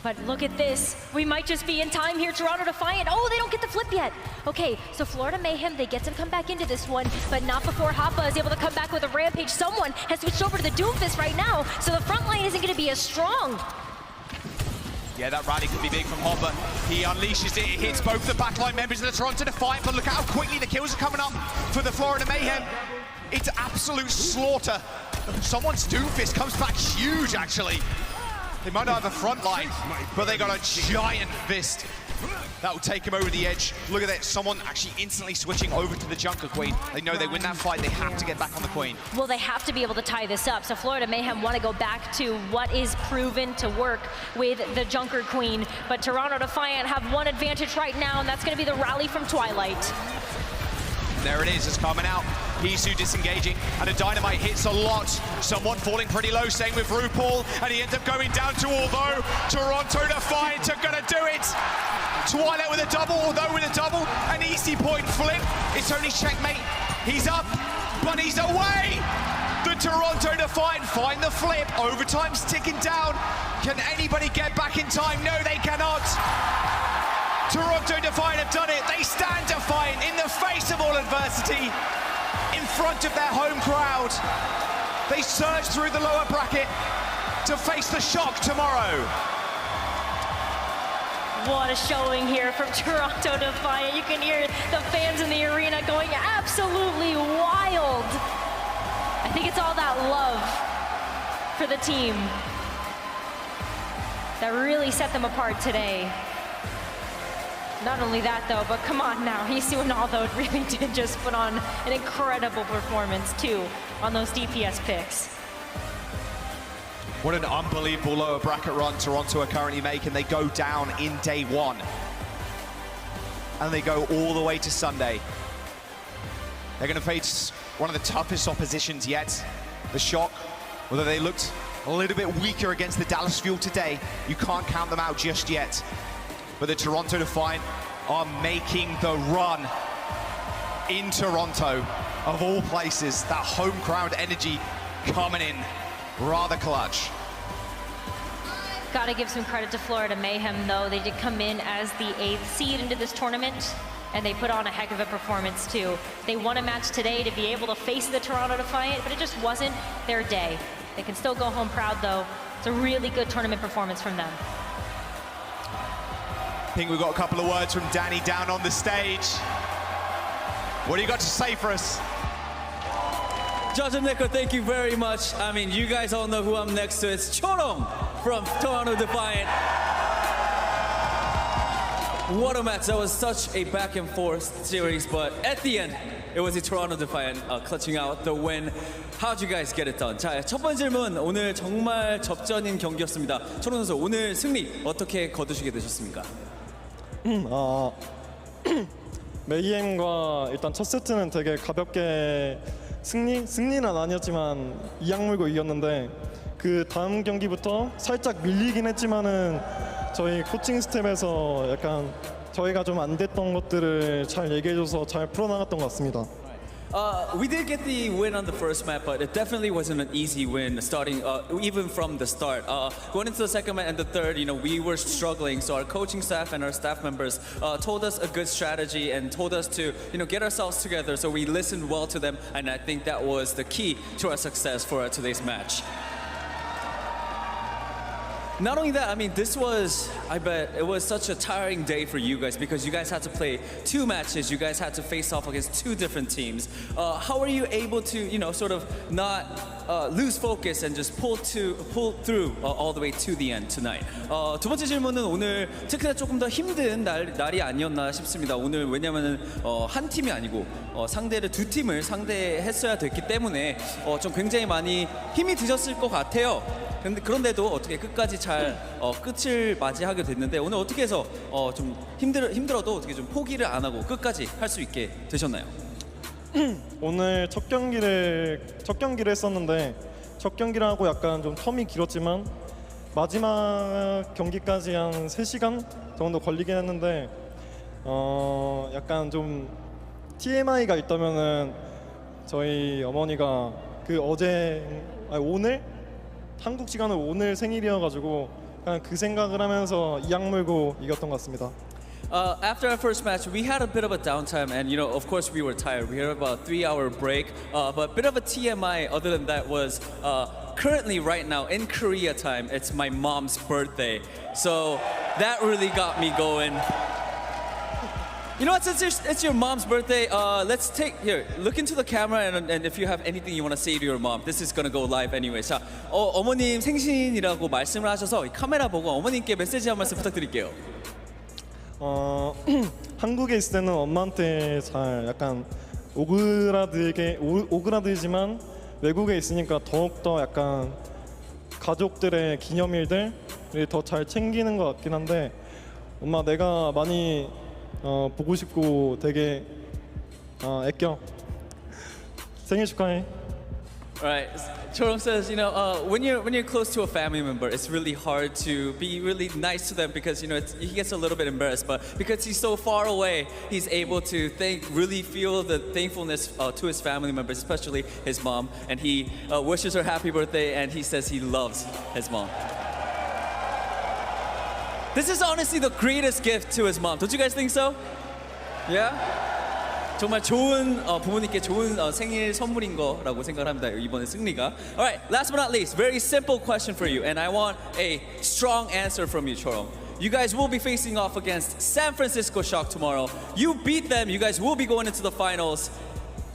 But look at this. We might just be in time here. Toronto Defiant. Oh, they don't get the flip yet. Okay, so Florida Mayhem, they get to come back into this one, but not before Hoppa is able to come back with a rampage. Someone has switched over to the Doomfist right now, so the front line isn't going to be as strong. Yeah, that rally could be big from Hopper. He unleashes it. It hits both the backline members of the Toronto Defiant, but look at how quickly the kills are coming up for the Florida Mayhem. It's absolute slaughter. Someone's Doomfist comes back huge, actually. They might not have a front line, but they got a giant fist. That will take him over the edge. Look at that, someone actually instantly switching over to the Junker Queen. They know they win that fight, they have to get back on the Queen. Well, they have to be able to tie this up. So Florida Mayhem want to go back to what is proven to work with the Junker Queen. But Toronto Defiant have one advantage right now, and that's going to be the rally from Twilight. There it is, it's coming out. Hisu disengaging, and a dynamite hits a lot. Someone falling pretty low, same with RuPaul, and he ends up going down to, although Toronto Defiant are gonna do it. Twilight with a double, although with a double, an easy point flip. It's only checkmate. He's up, but he's away. The Toronto Defiant find the flip. Overtime's ticking down. Can anybody get back in time? No, they cannot. Toronto Defiant have done it. They stand defiant in the face of all adversity, in front of their home crowd. They surge through the lower bracket to face the shock tomorrow. What a showing here from Toronto Defiant. You can hear the fans in the arena going absolutely wild. I think it's all that love for the team that really set them apart today. Not only that, though, but come on now. Hisu and Aldo really did just put on an incredible performance, too, on those DPS picks. What an unbelievable lower bracket run Toronto are currently making. They go down in day one. And they go all the way to Sunday. They're going to face one of the toughest oppositions yet. The Shock, although they looked a little bit weaker against the Dallas Fuel today, you can't count them out just yet. But the Toronto Defiant are making the run in Toronto, of all places. That home crowd energy coming in rather clutch. Gotta give some credit to Florida Mayhem, though. They did come in as the 8th seed into this tournament, and they put on a heck of a performance, too. They won a match today to be able to face the Toronto Defiant, but it just wasn't their day. They can still go home proud, though. It's a really good tournament performance from them. I think we've got a couple of words from Danny down on the stage. What do you got to say for us? Judge and Nico, thank you very much. I mean, you guys all know who I'm next to. It's Chorong from Toronto Defiant. What a match. That was such a back and forth series, but at the end, it was the Toronto Defiant clutching out the win. How'd you guys get it done? 자, 첫 번째 질문. 오늘 정말 접전인 경기였습니다. 초롱 선수, 오늘 승리 어떻게 거두시게 되셨습니까? 메이엠과 일단 첫 세트는 되게 가볍게 승리는 아니었지만 이악 물고 이겼는데 그 다음 경기부터 살짝 밀리긴 했지만은 저희 코칭 스텝에서 약간 저희가 좀 안 됐던 것들을 잘 얘기해줘서 잘 풀어나갔던 것 같습니다. We did get the win on the first map, but it definitely wasn't an easy win starting, even from the start. Going into the second map and the third, we were struggling, so our coaching staff and our staff members told us a good strategy and told us to, get ourselves together, so we listened well to them, and I think that was the key to our success for today's match. Not only that, I mean, I bet it was such a tiring day for you guys because you guys had to play 2 matches. You guys had to face off against 2 different teams. How are you able to, sort of not lose focus and just pull through all the way to the end tonight? 두 번째 질문은 오늘 특히나 조금 더 힘든 날이 아니었나 싶습니다. 오늘 왜냐면은 한 팀이 아니고 상대를 2팀을 상대했어야 됐기 때문에 좀 굉장히 많이 힘이 드셨을 것 같아요. 그런데도 어떻게 끝까지 잘 끝을 맞이하게 됐는데 오늘 어떻게 해서 좀 힘들어도 어떻게 좀 포기를 안 하고 끝까지 할 수 있게 되셨나요? 오늘 첫 경기를 했었는데 첫 경기를 하고 약간 좀 텀이 길었지만 마지막 경기까지 한 3시간 정도 걸리긴 했는데 약간 좀 TMI가 있다면은 저희 어머니가 오늘 한국 시간으로 오늘 생일이어가지고 그냥 그 생각을 하면서 이악 물고 이겼던 것 같습니다. After our first match, we had a bit of a downtime, and of course, we were tired. We had about a 3-hour break, but a bit of a TMI. Other than that, was currently right now in Korea time, it's my mom's birthday, so that really got me going. You know what? Since it's your mom's birthday, let's look into the camera, and if you have anything you want to say to your mom, this is gonna go live anyway. 자, 어머님 생신이라고 말씀을 하셔서 카메라 보고 어머님께 메시지 한 말씀 부탁드릴게요. 한국에 있을 때는 엄마한테 잘 약간 오그라들지만 외국에 있으니까 더욱더 약간 가족들의 기념일들을 더 잘 챙기는 것 같긴 한데 엄마 내가 많이 보고 싶고 되게 애껴. 생일 축하해. Right. Chorom says, when you're close to a family member, it's really hard to be really nice to them because he gets a little bit embarrassed. But because he's so far away, he's able to really feel the thankfulness to his family members, especially his mom. And he wishes her happy birthday, and he says he loves his mom. This is honestly the greatest gift to his mom. Don't you guys think so? Yeah? 정말 좋은 부모님께 좋은 생일 선물인 거라고 생각합니다. 이번에 승리가. All right, last but not least, very simple question for you, and I want a strong answer from you, Chorom. You guys will be facing off against San Francisco Shock tomorrow. You beat them, you guys will be going into the finals.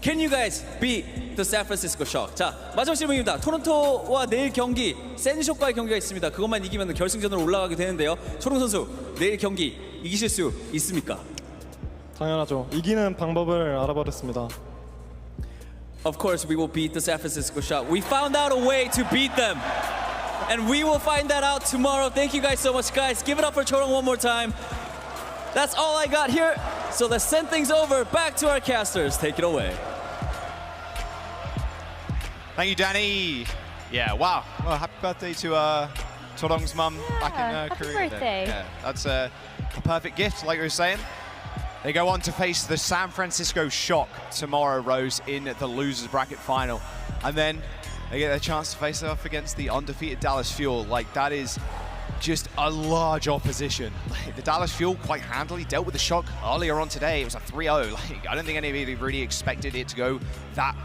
Can you guys beat the San Francisco Shock? 자, 마지막 질문입니다. 토론토와 내일 경기, 센쇼과의 경기가 있습니다. 그것만 이기면 결승전으로 올라가게 되는데요. 초롱 선수, 내일 경기 이기실 수 있습니까? 당연하죠. 이기는 방법을 알아버렸습니다. Of course, we will beat the San Francisco Shock. We found out a way to beat them. And we will find that out tomorrow. Thank you guys so much, guys. Give it up for Chorom one more time. That's all I got here. So let's send things over back to our casters. Take it away. Thank you, Danny. Yeah, wow. Well, happy birthday to Chorong's mum back in Korea. Happy birthday. Yeah, that's a perfect gift, like we were saying. They go on to face the San Francisco Shock tomorrow, Rose, in the losers bracket final. And then they get a chance to face off against the undefeated Dallas Fuel. Like, that is just a large opposition. Like, the Dallas Fuel quite handily dealt with the Shock earlier on today. It was a 3-0. Like, I don't think anybody really expected it to go that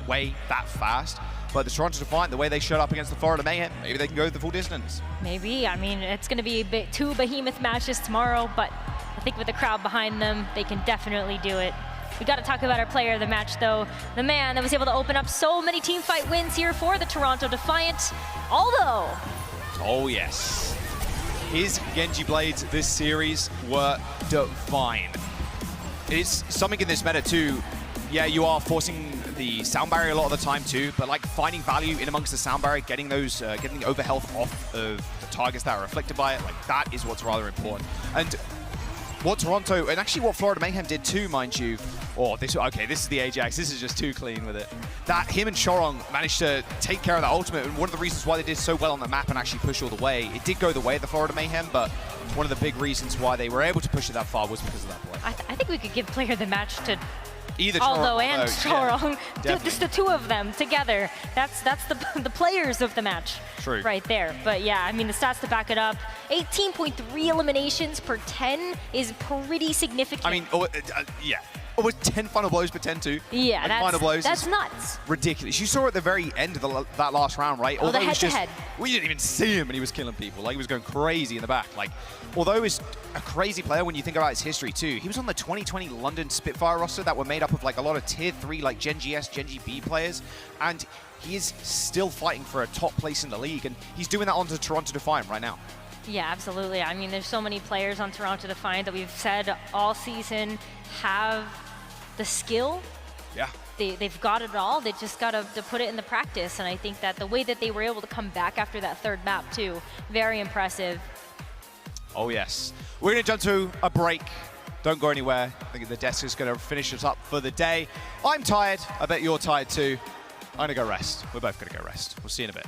way, that fast. But the Toronto Defiant, the way they showed up against the Florida Mayhem, maybe they can go the full distance. Maybe. I mean, it's going to be two behemoth matches tomorrow, but I think with the crowd behind them, they can definitely do it. We got to talk about our player of the match, though. The man that was able to open up so many team fight wins here for the Toronto Defiant, Aldo. Oh, yes. His Genji Blades this series were divine. It's something in this meta, too. Yeah, you are forcing the sound barrier a lot of the time, too, but like finding value in amongst the sound barrier, getting those, getting the overhealth off of the targets that are afflicted by it, like that is what's rather important. And what Toronto, and actually what Florida Mayhem did too, mind you. Oh, this is the Ajax. This is just too clean with it. That him and Chorong managed to take care of that ultimate, and one of the reasons why they did so well on the map and actually push all the way. It did go the way of the Florida Mayhem, but one of the big reasons why they were able to push it that far was because of that play. I think we could give player of the match to either Aldo and Chorong. Yeah, just the two of them together. That's the players of the match. True. Right there. But yeah, I mean, the stats to back it up. 18.3 eliminations per 10 is pretty significant. I mean, yeah. It was 10 final blows per 10 too. Yeah, like final blows that's nuts. Ridiculous. You saw at the very end of that last round, right? Oh, the head-to-head. We didn't even see him, and he was killing people. Like, he was going crazy in the back. Like, although he's a crazy player when you think about his history too, he was on the 2020 London Spitfire roster that were made up of like a lot of tier 3 like Gen GS, Gen GB players, and he is still fighting for a top place in the league, and he's doing that onto Toronto Defiant right now. Yeah, absolutely. I mean, there's so many players on Toronto Defiant that we've said all season have the skill. Yeah. They've got it all. They just got to put it in the practice. And I think that the way that they were able to come back after that third map too, very impressive. Oh yes. We're going to jump to a break. Don't go anywhere. I think the desk is going to finish us up for the day. I'm tired. I bet you're tired too. I'm going to go rest. We're both going to go rest. We'll see you in a bit.